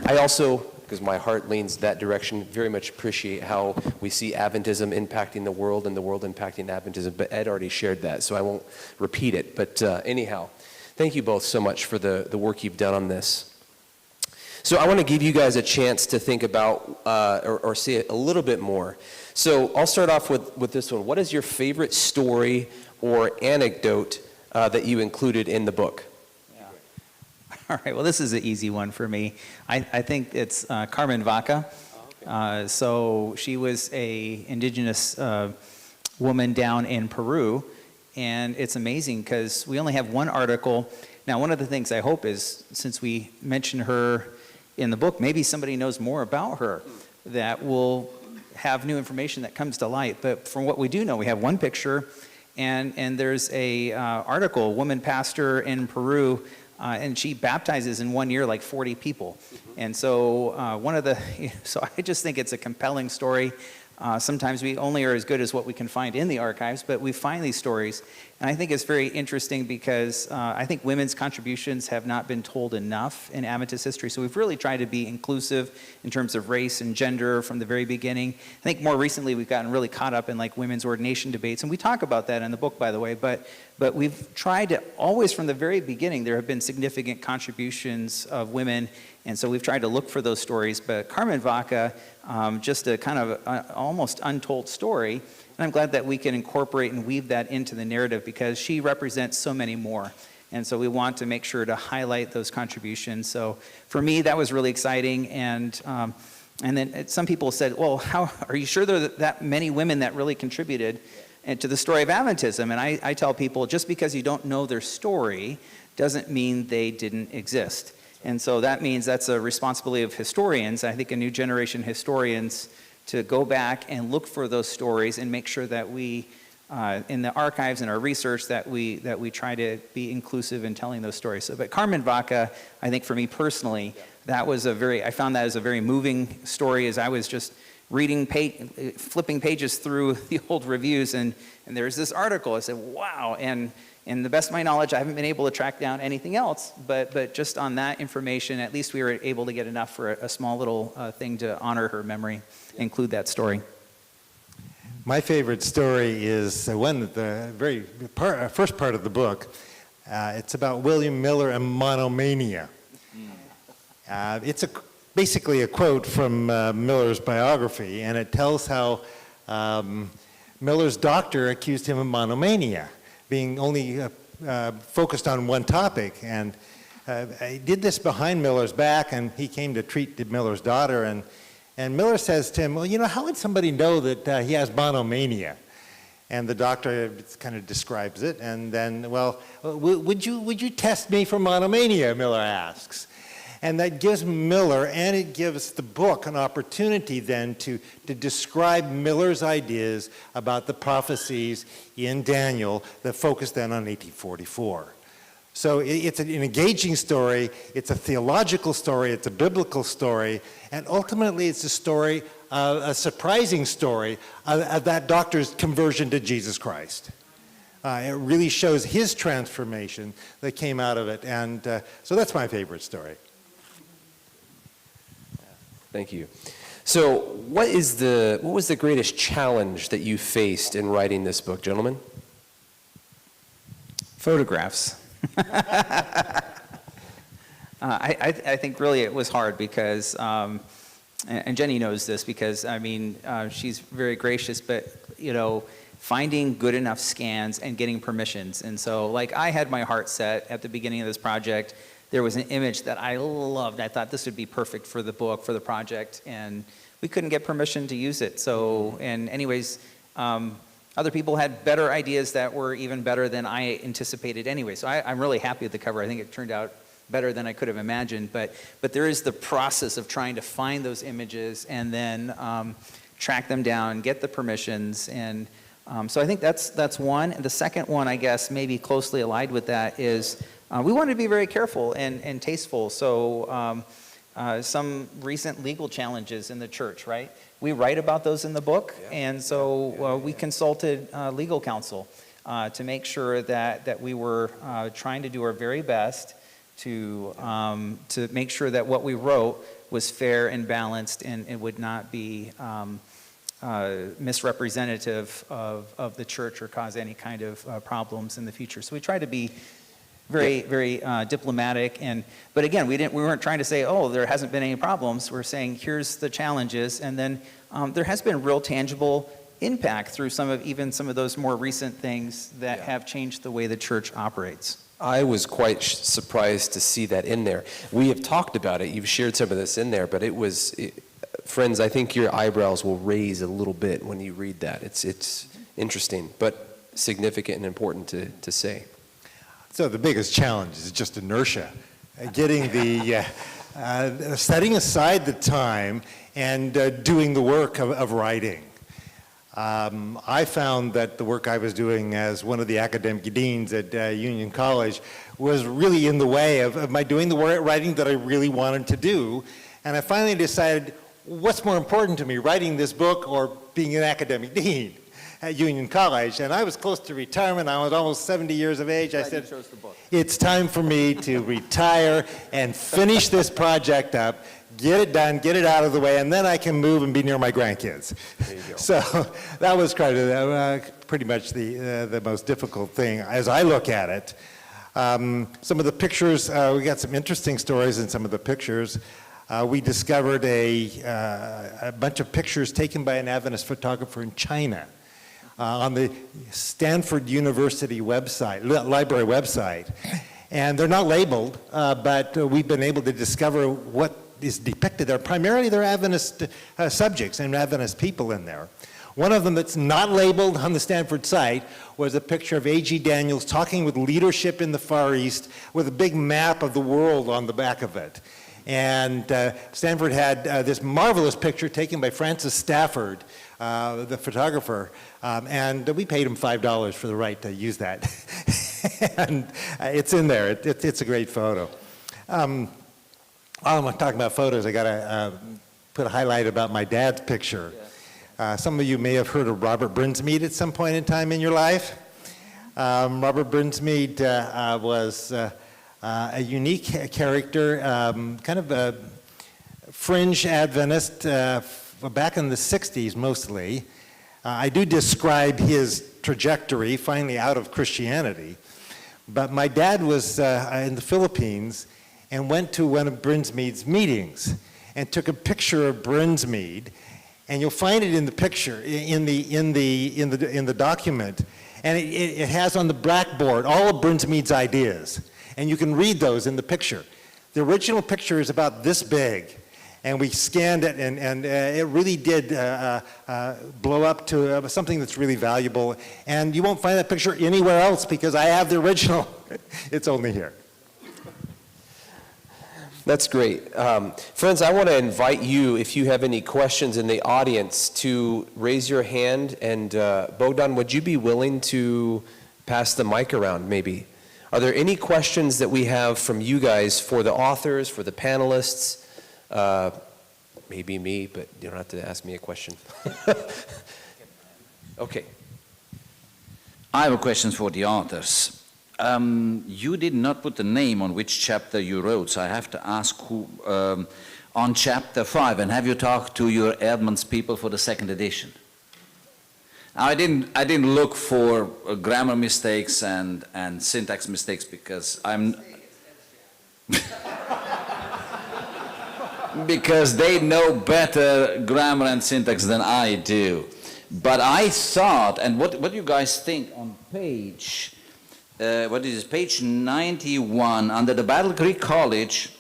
I also, because my heart leans that direction, very much appreciate how we see Adventism impacting the world and the world impacting Adventism, but Ed already shared that, so I won't repeat it. But anyhow, thank you both so much for the work you've done on this. So I want to give you guys a chance to think about or see it a little bit more. So I'll start off with this one. What is your favorite story or anecdote that you included in the book? All right, well, this is an easy one for me. I think it's Carmen Vaca. So she was a indigenous woman down in Peru, and it's amazing because we only have one article. Now, one of the things I hope is, since we mention her in the book, maybe somebody knows more about her that will have new information that comes to light. But from what we do know, we have one picture, and there's a article, woman pastor in Peru, and she baptizes in 1 year like 40 people. And so so I just think it's a compelling story. Sometimes we only are as good as what we can find in the archives, but we find these stories. And I think it's very interesting because I think women's contributions have not been told enough in Adventist history. So we've really tried to be inclusive in terms of race and gender from the very beginning. I think more recently we've gotten really caught up in like women's ordination debates. And we talk about that in the book, by the way. But we've tried to, always from the very beginning, there have been significant contributions of women. And so we've tried to look for those stories. But Carmen Vaca, just a kind of almost untold story. And I'm glad that we can incorporate and weave that into the narrative because she represents so many more. And so we want to make sure to highlight those contributions. So for me, that was really exciting. And then some people said, well, how are you sure there are that many women that really contributed to the story of Adventism? And I tell people, just because you don't know their story doesn't mean they didn't exist. And so that means that's a responsibility of historians, I think a new generation historians, to go back and look for those stories and make sure that we, in the archives and our research, that we try to be inclusive in telling those stories. So, but Carmen Vaca, I think for me personally, I found that as a very moving story as I was just reading, flipping pages through the old reviews, and there's this article. I said, wow, and the best of my knowledge, I haven't been able to track down anything else, but just on that information, at least we were able to get enough for a small little thing to honor her memory, include that story. My favorite story is one at the very first part of the book. It's about William Miller and monomania. It's basically a quote from Miller's biography, and it tells how Miller's doctor accused him of monomania, being only focused on one topic. And he did this behind Miller's back, and he came to treat Miller's daughter, and Miller says to him, well, you know, how would somebody know that he has monomania? And the doctor kind of describes it, and then, well, would you test me for monomania, Miller asks. And that gives Miller, and it gives the book, an opportunity then to describe Miller's ideas about the prophecies in Daniel that focus then on 1844. So it's an engaging story, it's a theological story, it's a biblical story, and ultimately it's a story, a surprising story of that doctor's conversion to Jesus Christ. It really shows his transformation that came out of it, and so that's my favorite story. Thank you. So what was the greatest challenge that you faced in writing this book, gentlemen? Photographs. I think really it was hard because, and Jenny knows this because, I mean, she's very gracious, but, you know, finding good enough scans and getting permissions. And so, like, I had my heart set at the beginning of this project. There was an image that I loved. I thought this would be perfect for the book, for the project, and we couldn't get permission to use it. So, and anyways, other people had better ideas that were even better than I anticipated anyway. So I'm really happy with the cover. I think it turned out better than I could have imagined. But there is the process of trying to find those images and then track them down, get the permissions, and so I think that's one. And the second one, I guess, maybe closely allied with that is we wanted to be very careful and tasteful. So some recent legal challenges in the church, right? We write about those in the book, and so we consulted legal counsel to make sure that we were trying to do our very best to make sure that what we wrote was fair and balanced and it would not be misrepresentative of the church or cause any kind of problems in the future. So we try to be very, very diplomatic, but again, we weren't trying to say, oh, there hasn't been any problems. We're saying, here's the challenges, and then there has been real tangible impact through some of those more recent things that have changed the way the church operates. I was quite surprised to see that in there. We have talked about it. You've shared some of this in there, but friends, I think your eyebrows will raise a little bit when you read that. It's interesting, but significant and important to say. So the biggest challenge is just inertia, getting setting aside the time and doing the work of writing. I found that the work I was doing as one of the academic deans at Union College was really in the way of my doing the writing that I really wanted to do. And I finally decided, what's more important to me, writing this book or being an academic dean at Union College? And I was close to retirement. I was almost 70 years of age. I said, it's time for me to retire and finish this project up, get it done, get it out of the way, and then I can move and be near my grandkids. There you go. So that was kind of pretty much the most difficult thing as I look at it. Some of the pictures, we got some interesting stories in some of the pictures. We discovered a bunch of pictures taken by an Adventist photographer in China on the Stanford University website, library website. And they're not labeled, but we've been able to discover what is depicted there. Primarily they're Adventist subjects and Adventist people in there. One of them that's not labeled on the Stanford site was a picture of A.G. Daniells talking with leadership in the Far East with a big map of the world on the back of it. And Stanford had this marvelous picture taken by Francis Stafford, the photographer, and we paid him $5 for the right to use that. And it's in there. It's a great photo. While I'm talking about photos, I got to put a highlight about my dad's picture. Some of you may have heard of Robert Brinsmead at some point in time in your life. Robert Brinsmead was a unique character, kind of a fringe Adventist back in the 60s mostly. I do describe his trajectory finally out of Christianity. But my dad was in the Philippines and went to one of Brinsmead's meetings and took a picture of Brinsmead, and you'll find it in the picture in the document, and it has on the blackboard all of Brinsmead's ideas, and you can read those in the picture. The original picture is about this big, and we scanned it, and it really did blow up to something that's really valuable, and you won't find that picture anywhere else because I have the original. It's only here. That's great. Friends, I want to invite you, if you have any questions in the audience, to raise your hand. And Bogdan, would you be willing to pass the mic around maybe? Are there any questions that we have from you guys for the authors, for the panelists? Maybe me, but you don't have to ask me a question. Okay. I have a question for the authors. You did not put the name on which chapter you wrote, so I have to ask who on chapter 5, and have you talked to your Edmonds people for the second edition? Now, I didn't look for grammar mistakes and syntax mistakes because because they know better grammar and syntax than I do. But I thought, and what do you guys think on page? What is it, page 91, under the Battle Creek College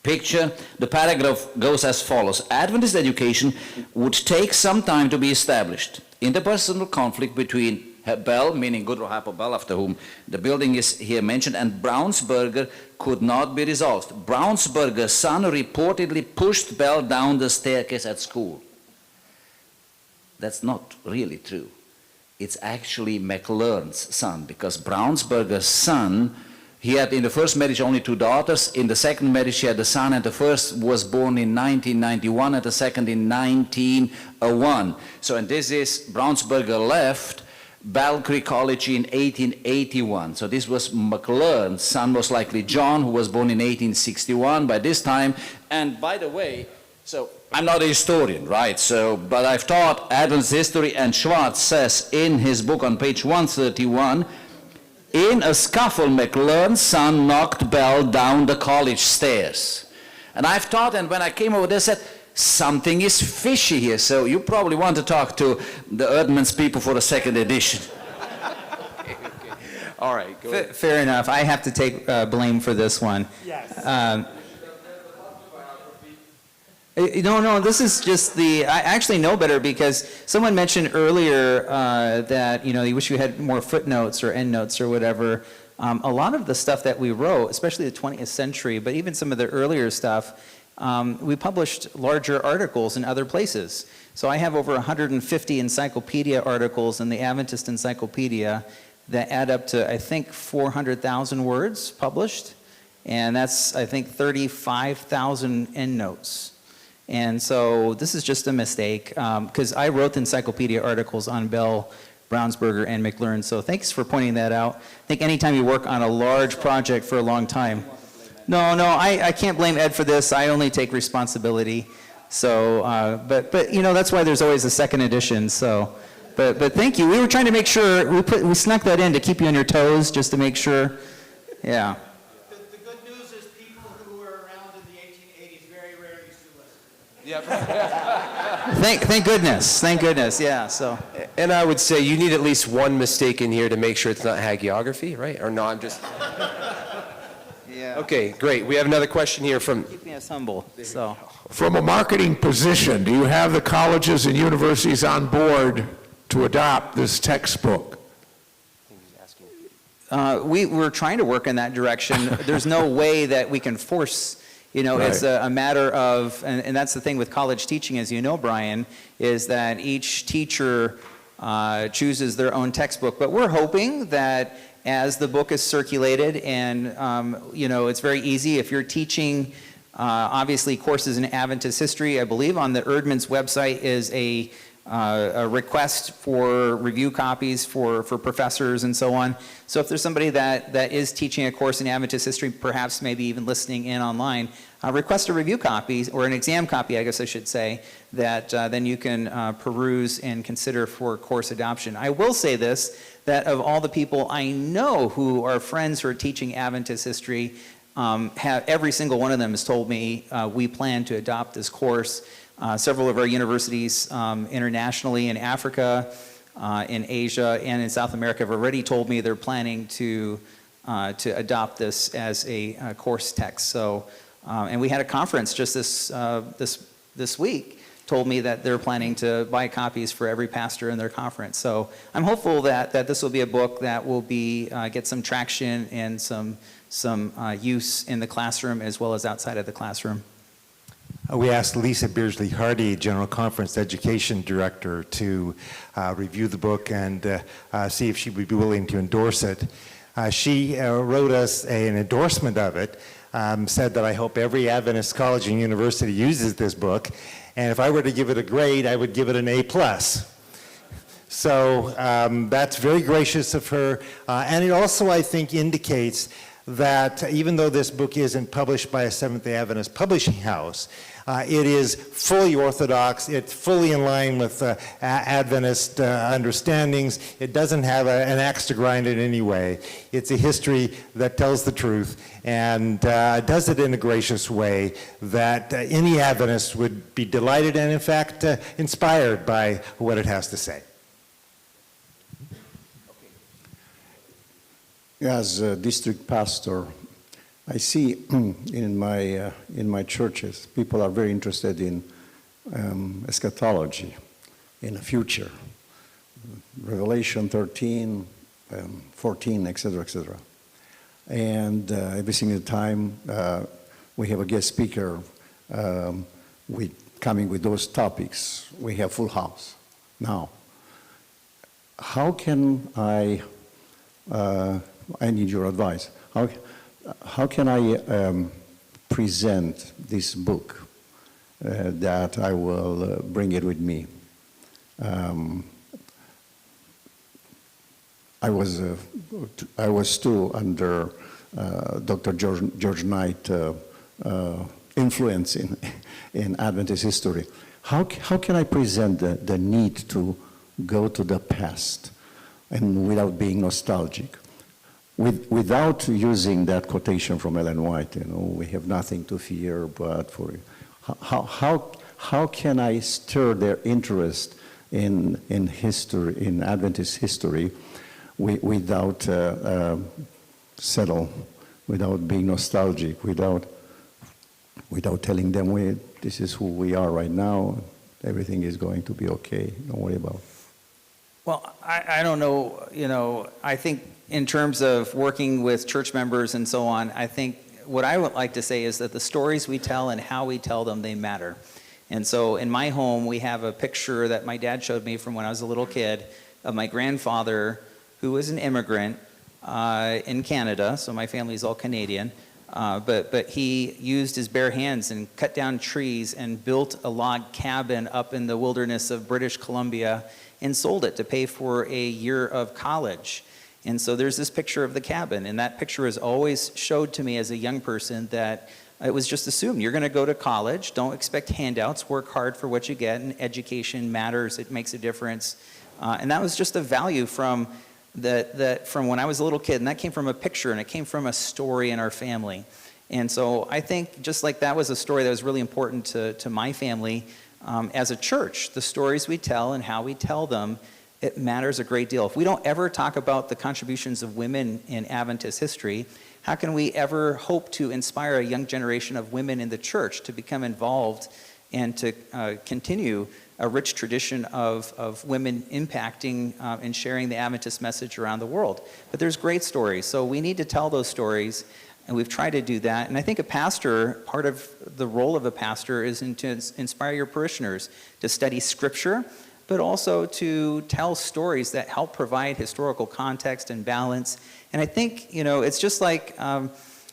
picture, the paragraph goes as follows. Adventist education would take some time to be established. Interpersonal conflict between Bell, meaning Goodrow Hypo Bell, after whom the building is here mentioned, and Brownsberger could not be resolved. Brownsberger's son reportedly pushed Bell down the staircase at school. That's not really true. It's actually McLearn's son, because Brownsberger's son He had in the first marriage only 2 daughters. In the second marriage he had a son, and the first was born in 1991 and the second in 1901. So, and this is, Brownsburger left Belcree College in 1881. So this was McLearn's son, most likely John, who was born in 1861 by this time. And by the way, so I'm not a historian, right? So, but I've taught Adventist history, and Schwartz says in his book on page 131, in a scuffle, McLearn's son knocked Bell down the college stairs. And I've taught, and when I came over there, said, something is fishy here. So you probably want to talk to the Erdman's people for the second edition. Okay. All right, go ahead. Fair enough. I have to take blame for this one. Yes. No, this is just I actually know better, because someone mentioned earlier that, you wish you had more footnotes or endnotes or whatever. A lot of the stuff that we wrote, especially the 20th century, but even some of the earlier stuff, we published larger articles in other places. So I have over 150 encyclopedia articles in the Adventist Encyclopedia that add up to, I think, 400,000 words published. And that's, I think, 35,000 endnotes. And so this is just a mistake, because I wrote the encyclopedia articles on Bell, Brownsburger, and McLearn. So thanks for pointing that out. I think anytime you work on a large project for a long time. No, I can't blame Ed for this. I only take responsibility. So, but that's why there's always a second edition. So, but thank you. We were trying to make sure we snuck that in to keep you on your toes, just to make sure. Yeah. The good news is people who were around in the 1880s very rarely sue us. Yeah. Thank goodness. Thank goodness. Yeah. So. And I would say you need at least one mistake in here to make sure it's not hagiography, right? Or no, I'm just... Yeah. Okay, great. We have another question here from... Keeping us humble. So. From a marketing position, do you have the colleges and universities on board to adopt this textbook? We're trying to work in that direction. There's no way that we can force, it's a matter of, and that's the thing with college teaching, as you know, Brian, is that each teacher chooses their own textbook. But we're hoping that as the book is circulated, and it's very easy if you're teaching obviously courses in Adventist history. I believe on the Erdman's website is a request for review copies for professors and so on. So if there's somebody that is teaching a course in Adventist history, perhaps maybe even listening in online, request a review copy, or an exam copy, I guess I should say, that then you can peruse and consider for course adoption. I will say this, that of all the people I know who are friends who are teaching Adventist history, every single one of them has told me we plan to adopt this course. Several of our universities internationally in Africa, in Asia, and in South America have already told me they're planning to adopt this as a course text. So, and we had a conference just this week. Told me that they're planning to buy copies for every pastor in their conference. So I'm hopeful that this will be a book that will get some traction and some use in the classroom as well as outside of the classroom. We asked Lisa Beardsley Hardy, General Conference Education Director, to review the book and see if she would be willing to endorse it. She wrote us an endorsement of it, said that I hope every Adventist college and university uses this book, and if I were to give it a grade, I would give it an A+. So that's very gracious of her, and it also, I think, indicates that even though this book isn't published by a Seventh-day Adventist publishing house, it is fully orthodox, it's fully in line with Adventist understandings. It doesn't have an axe to grind in any way. It's a history that tells the truth and does it in a gracious way that any Adventist would be delighted and, in fact, inspired by what it has to say. As a district pastor, I see in my churches, people are very interested in eschatology, in the future, Revelation 13, 14, etc., etc. And every single time we have a guest speaker coming with those topics, we have full house. Now, how can I need your advice. how can I present this book that I will bring it with me? I was too under Dr. George Knight influence in Adventist history. How can I present the need to go to the past and without being nostalgic? Without using that quotation from Ellen White, we have nothing to fear but for how can I stir their interest in history, in Adventist history, without settle, without being nostalgic, without telling them this is who we are right now, everything is going to be okay, don't worry about it. Well, I don't know, I think in terms of working with church members and so on, I think what I would like to say is that the stories we tell and how we tell them, they matter. And so in my home, we have a picture that my dad showed me from when I was a little kid of my grandfather, who was an immigrant in Canada, so my family's all Canadian, but he used his bare hands and cut down trees and built a log cabin up in the wilderness of British Columbia and sold it to pay for a year of college. And so there's this picture of the cabin, and that picture has always showed to me as a young person that it was just assumed you're going to go to college, don't expect handouts, work hard for what you get, and education matters, it makes a difference. And that was just a value from from when I was a little kid, and that came from a picture, and it came from a story in our family. And so I think just like that was a story that was really important to my family, as a church, the stories we tell and how we tell them, it matters a great deal. If we don't ever talk about the contributions of women in Adventist history, how can we ever hope to inspire a young generation of women in the church to become involved and to continue a rich tradition of women impacting and sharing the Adventist message around the world? But there's great stories, so we need to tell those stories, and we've tried to do that. And I think a pastor, part of the role of a pastor is to inspire your parishioners to study Scripture, but also to tell stories that help provide historical context and balance. And I think, it's just like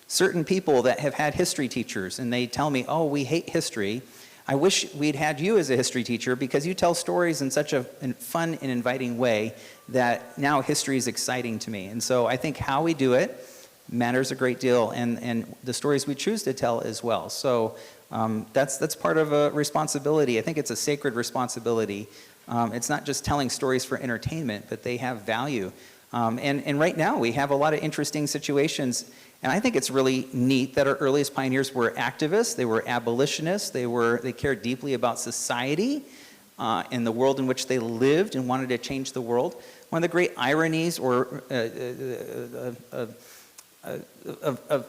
certain people that have had history teachers, and they tell me, oh, we hate history. I wish we'd had you as a history teacher because you tell stories in such a fun and inviting way that now history is exciting to me. And so I think how we do it matters a great deal, and the stories we choose to tell as well. So that's part of a responsibility. I think it's a sacred responsibility. It's not just telling stories for entertainment, but they have value. And right now we have a lot of interesting situations, and I think it's really neat that our earliest pioneers were activists, they were abolitionists, they cared deeply about society and the world in which they lived and wanted to change the world. One of the great ironies of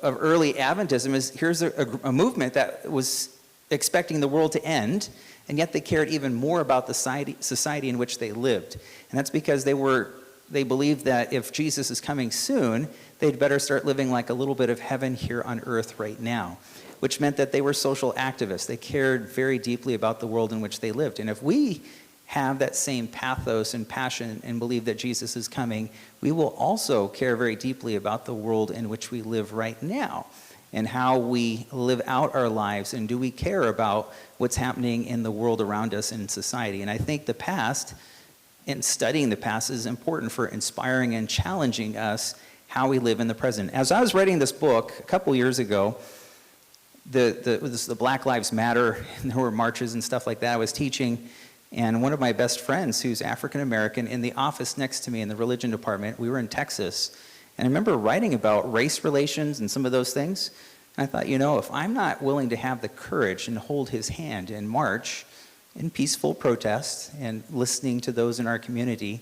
early Adventism is here's a movement that was expecting the world to end, and yet they cared even more about the society in which they lived. And that's because they believed that if Jesus is coming soon, they'd better start living like a little bit of heaven here on earth right now, which meant that they were social activists. They cared very deeply about the world in which they lived. And if we have that same pathos and passion and believe that Jesus is coming, we will also care very deeply about the world in which we live right now and how we live out our lives, and do we care about what's happening in the world around us in society. And I think the past, and studying the past, is important for inspiring and challenging us how we live in the present. As I was writing this book a couple years ago, the Black Lives Matter, and there were marches and stuff like that. I was teaching, and one of my best friends, who's African American, in the office next to me in the religion department, we were in Texas, and I remember writing about race relations and some of those things. And I thought, if I'm not willing to have the courage and hold his hand and march in peaceful protest and listening to those in our community,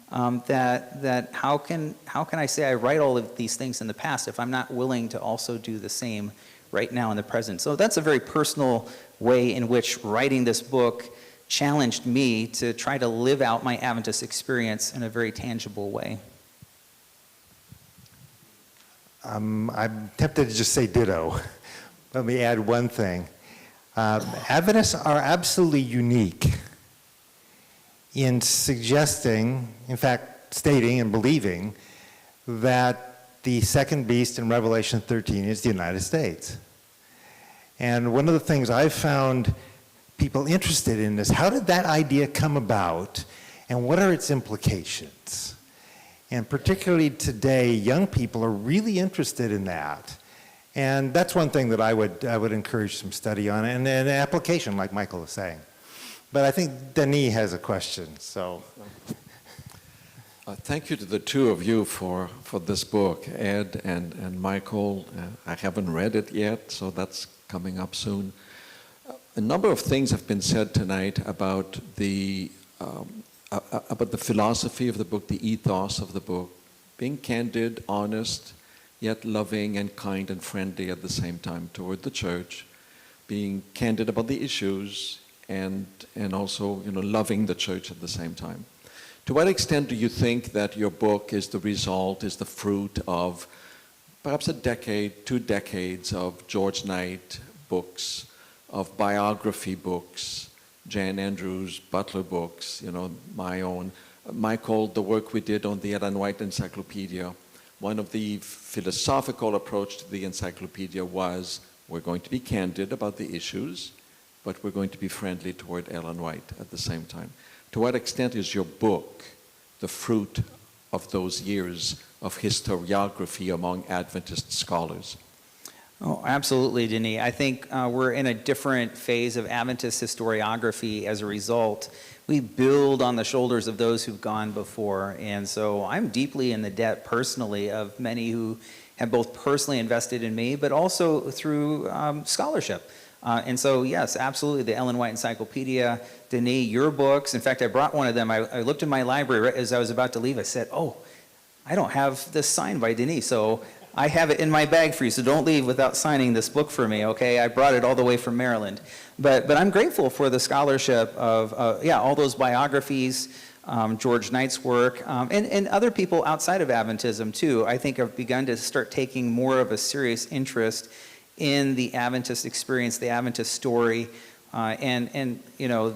that how can I say I write all of these things in the past if I'm not willing to also do the same right now in the present? So that's a very personal way in which writing this book challenged me to try to live out my Adventist experience in a very tangible way. I'm tempted to just say ditto. Let me add one thing. Adventists are absolutely unique in suggesting, in fact, stating and believing that the second beast in Revelation 13 is the United States. And one of the things I've found people interested in is how did that idea come about and what are its implications? And particularly today, young people are really interested in that. And that's one thing that I would encourage some study on and an application, like Michael was saying. But I think Denis has a question, so. Thank you to the two of you for this book, Ed and Michael. I haven't read it yet, so that's coming up soon. A number of things have been said tonight about the philosophy of the book, the ethos of the book, being candid, honest, yet loving and kind and friendly at the same time toward the church, being candid about the issues, and also loving the church at the same time. To what extent do you think that your book is the result, is the fruit of perhaps a decade, 2 decades of George Knight books, of biography books, Jan Andrews, Butler books, my own, Michael, the work we did on the Ellen White Encyclopedia? One of the philosophical approach to the encyclopedia was we're going to be candid about the issues, but we're going to be friendly toward Ellen White at the same time. To what extent is your book the fruit of those years of historiography among Adventist scholars? Oh, absolutely, Denis. I think we're in a different phase of Adventist historiography as a result. We build on the shoulders of those who've gone before. And so I'm deeply in the debt personally of many who have both personally invested in me, but also through scholarship. And so, yes, absolutely, the Ellen White Encyclopedia, Denis, your books. In fact, I brought one of them. I looked in my library right as I was about to leave. I said, oh, I don't have this signed by Denis, so I have it in my bag for you, so don't leave without signing this book for me, okay? I brought it all the way from Maryland. But I'm grateful for the scholarship of, all those biographies, George Knight's work, and other people outside of Adventism, too. I think have begun to start taking more of a serious interest in the Adventist experience, the Adventist story, and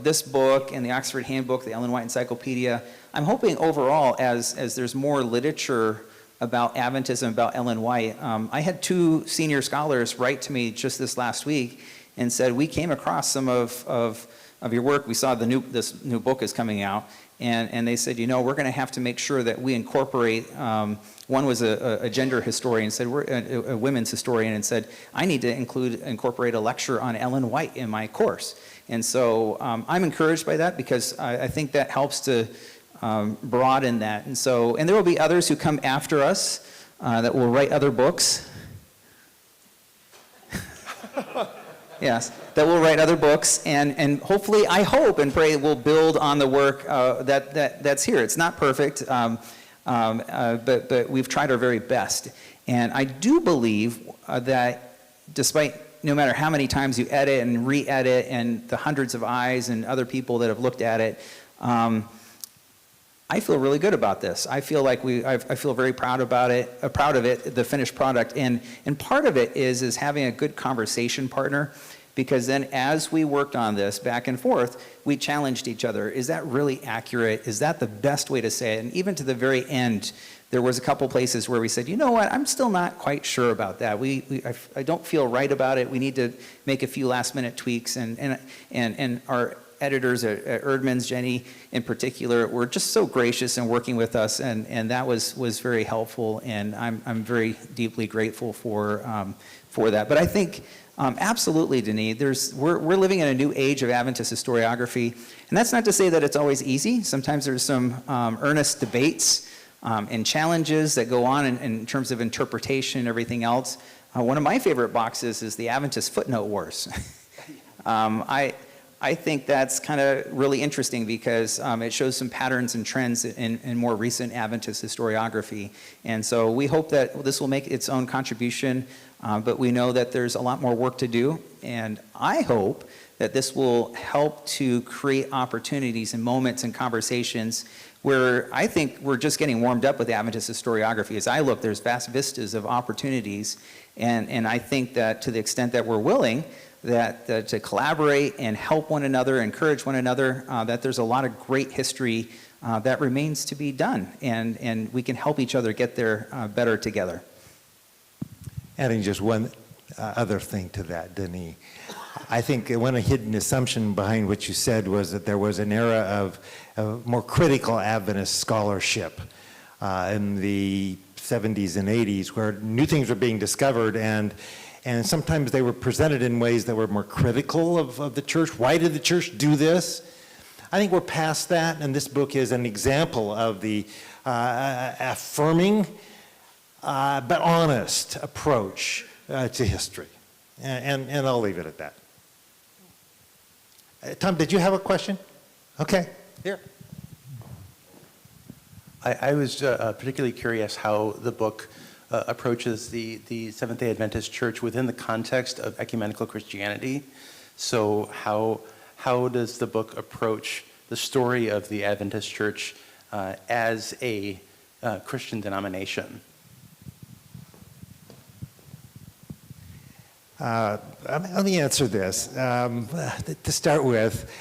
this book and the Oxford Handbook, the Ellen White Encyclopedia. I'm hoping overall, as there's more literature about Adventism, about Ellen White, I had 2 senior scholars write to me just this last week and said, we came across some of your work. We saw this new book is coming out, and they said, we're going to have to make sure that we incorporate. One was a gender historian, said we're a women's historian, and said I need to incorporate a lecture on Ellen White in my course. And so I'm encouraged by that because I think that helps to broaden that. And there will be others who come after us that will write other books. Yes, that will write other books, and hopefully, I hope and pray we'll build on the work that's here. It's not perfect, but we've tried our very best. And I do believe that despite no matter how many times you edit and re-edit and the hundreds of eyes and other people that have looked at it, I feel really good about this. I feel like I feel very proud about it, the finished product. And part of it is having a good conversation partner, because then as we worked on this back and forth, we challenged each other. Is that really accurate? Is that the best way to say it? And even to the very end, there was a couple places where we said, you know what, I'm still not quite sure about that. I don't feel right about it. We need to make a few last minute tweaks. And our editors at Erdman's, Jenny in particular, were just so gracious in working with us, and that was very helpful, and I'm very deeply grateful for that. But I think absolutely, Denis, we're living in a new age of Adventist historiography, and that's not to say that it's always easy. Sometimes there's some earnest debates and challenges that go on in terms of interpretation and everything else. One of my favorite boxes is the Adventist footnote wars. I think that's kind of really interesting because it shows some patterns and trends in more recent Adventist historiography. And so we hope that this will make its own contribution, but we know that there's a lot more work to do. And I hope that this will help to create opportunities and moments and conversations where I think we're just getting warmed up with Adventist historiography. As I look, there's vast vistas of opportunities. And I think that to the extent that we're willing, that to collaborate and help one another, encourage one another, that there's a lot of great history that remains to be done, and we can help each other get there better together. adding just one other thing to that, Denis. I think one hidden assumption behind what you said was that there was an era of more critical Adventist scholarship in the 70s and 80s where new things were being discovered, and sometimes they were presented in ways that were more critical of the church. Why did the church do this? I think we're past that, and this book is an example of the affirming but honest approach to history. And I'll leave it at that. Tom, did you have a question? Okay, here. I was particularly curious how the book approaches the Seventh-day Adventist Church within the context of ecumenical Christianity. So how does the book approach the story of the Adventist Church as a Christian denomination? Let me answer this. To start with,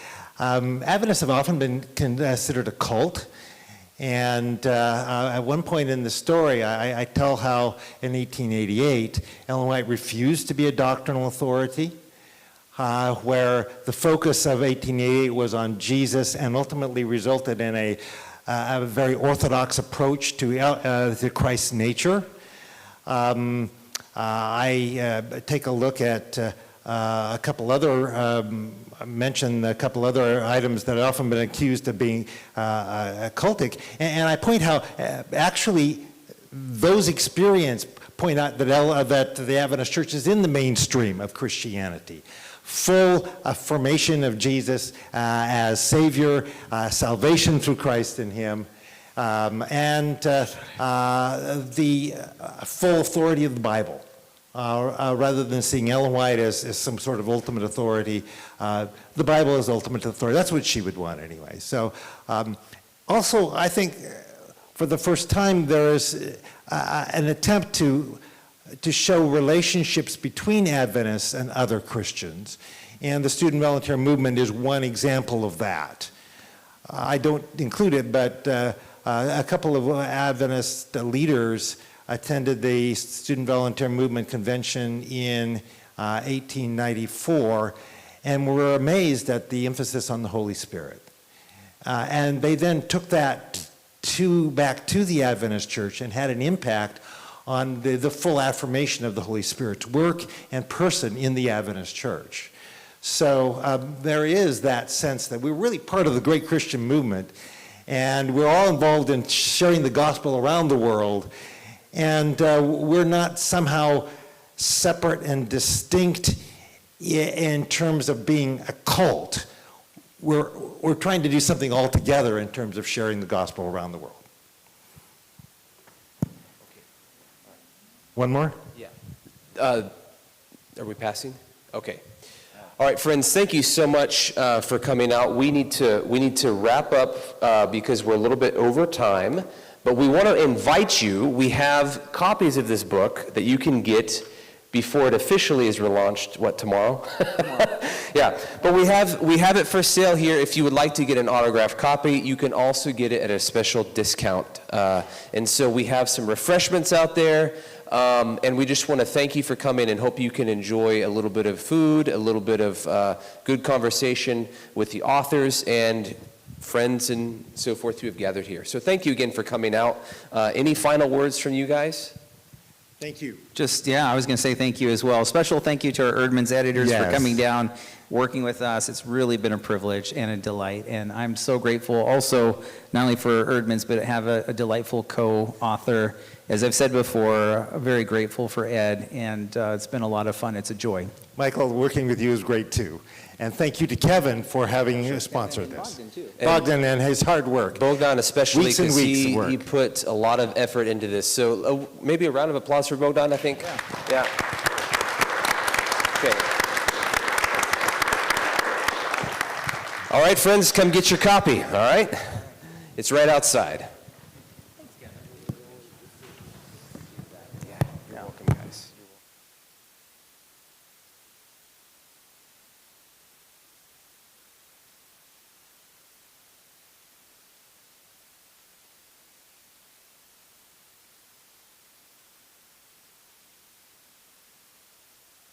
Adventists have often been considered a cult. And at one point in the story, I tell how in 1888, Ellen White refused to be a doctrinal authority, where the focus of 1888 was on Jesus and ultimately resulted in a very orthodox approach to Christ's nature. I take a look at a couple other, mention a couple other items that have often been accused of being cultic, and I point how actually those experiences point out that the Adventist Church is in the mainstream of Christianity. Full affirmation of Jesus as Savior, salvation through Christ in Him, and the full authority of the Bible. Rather than seeing Ellen White as some sort of ultimate authority, the Bible is ultimate authority. That's what she would want anyway. So also, I think for the first time there is an attempt to show relationships between Adventists and other Christians. And the student volunteer movement is one example of that. I don't include it, but a couple of Adventist leaders attended the Student Volunteer Movement Convention in 1894 and were amazed at the emphasis on the Holy Spirit. And they then took that back to the Adventist Church and had an impact on the full affirmation of the Holy Spirit's work and person in the Adventist Church. So there is that sense that we're really part of the great Christian movement, and we're all involved in sharing the gospel around the world. And we're not somehow separate and distinct in terms of being a cult. We're trying to do something all together in terms of sharing the gospel around the world. One more? Yeah. Are we passing? Okay. All right, friends, thank you so much for coming out. We need to wrap up because we're a little bit over time. But we want to invite you. We have copies of this book that you can get before it officially is relaunched. What, tomorrow? Yeah, but we have it for sale here. If you would like to get an autographed copy, you can also get it at a special discount. And so we have some refreshments out there. And we just want to thank you for coming and hope you can enjoy a little bit of food, a little bit of good conversation with the authors and friends and so forth who have gathered here. So thank you again for coming out. Any final words from you guys? Thank you. I was going to say thank you as well. Special thank you to our Erdman's editors for Yes. coming down, working with us. It's really been a privilege and a delight. And I'm so grateful also, not only for Erdman's, but have a delightful co-author. As I've said before, very grateful for Ed, and it's been a lot of fun. It's a joy. Michael, working with you is great too. And thank you to Kevin for having sponsored this. Bogdan and his hard work. Bogdan especially, Weeks and because weeks of he work. put a lot of effort into this. So maybe a round of applause for Bogdan, I think. Yeah. Okay. All right, friends, come get your copy, all right? It's right outside.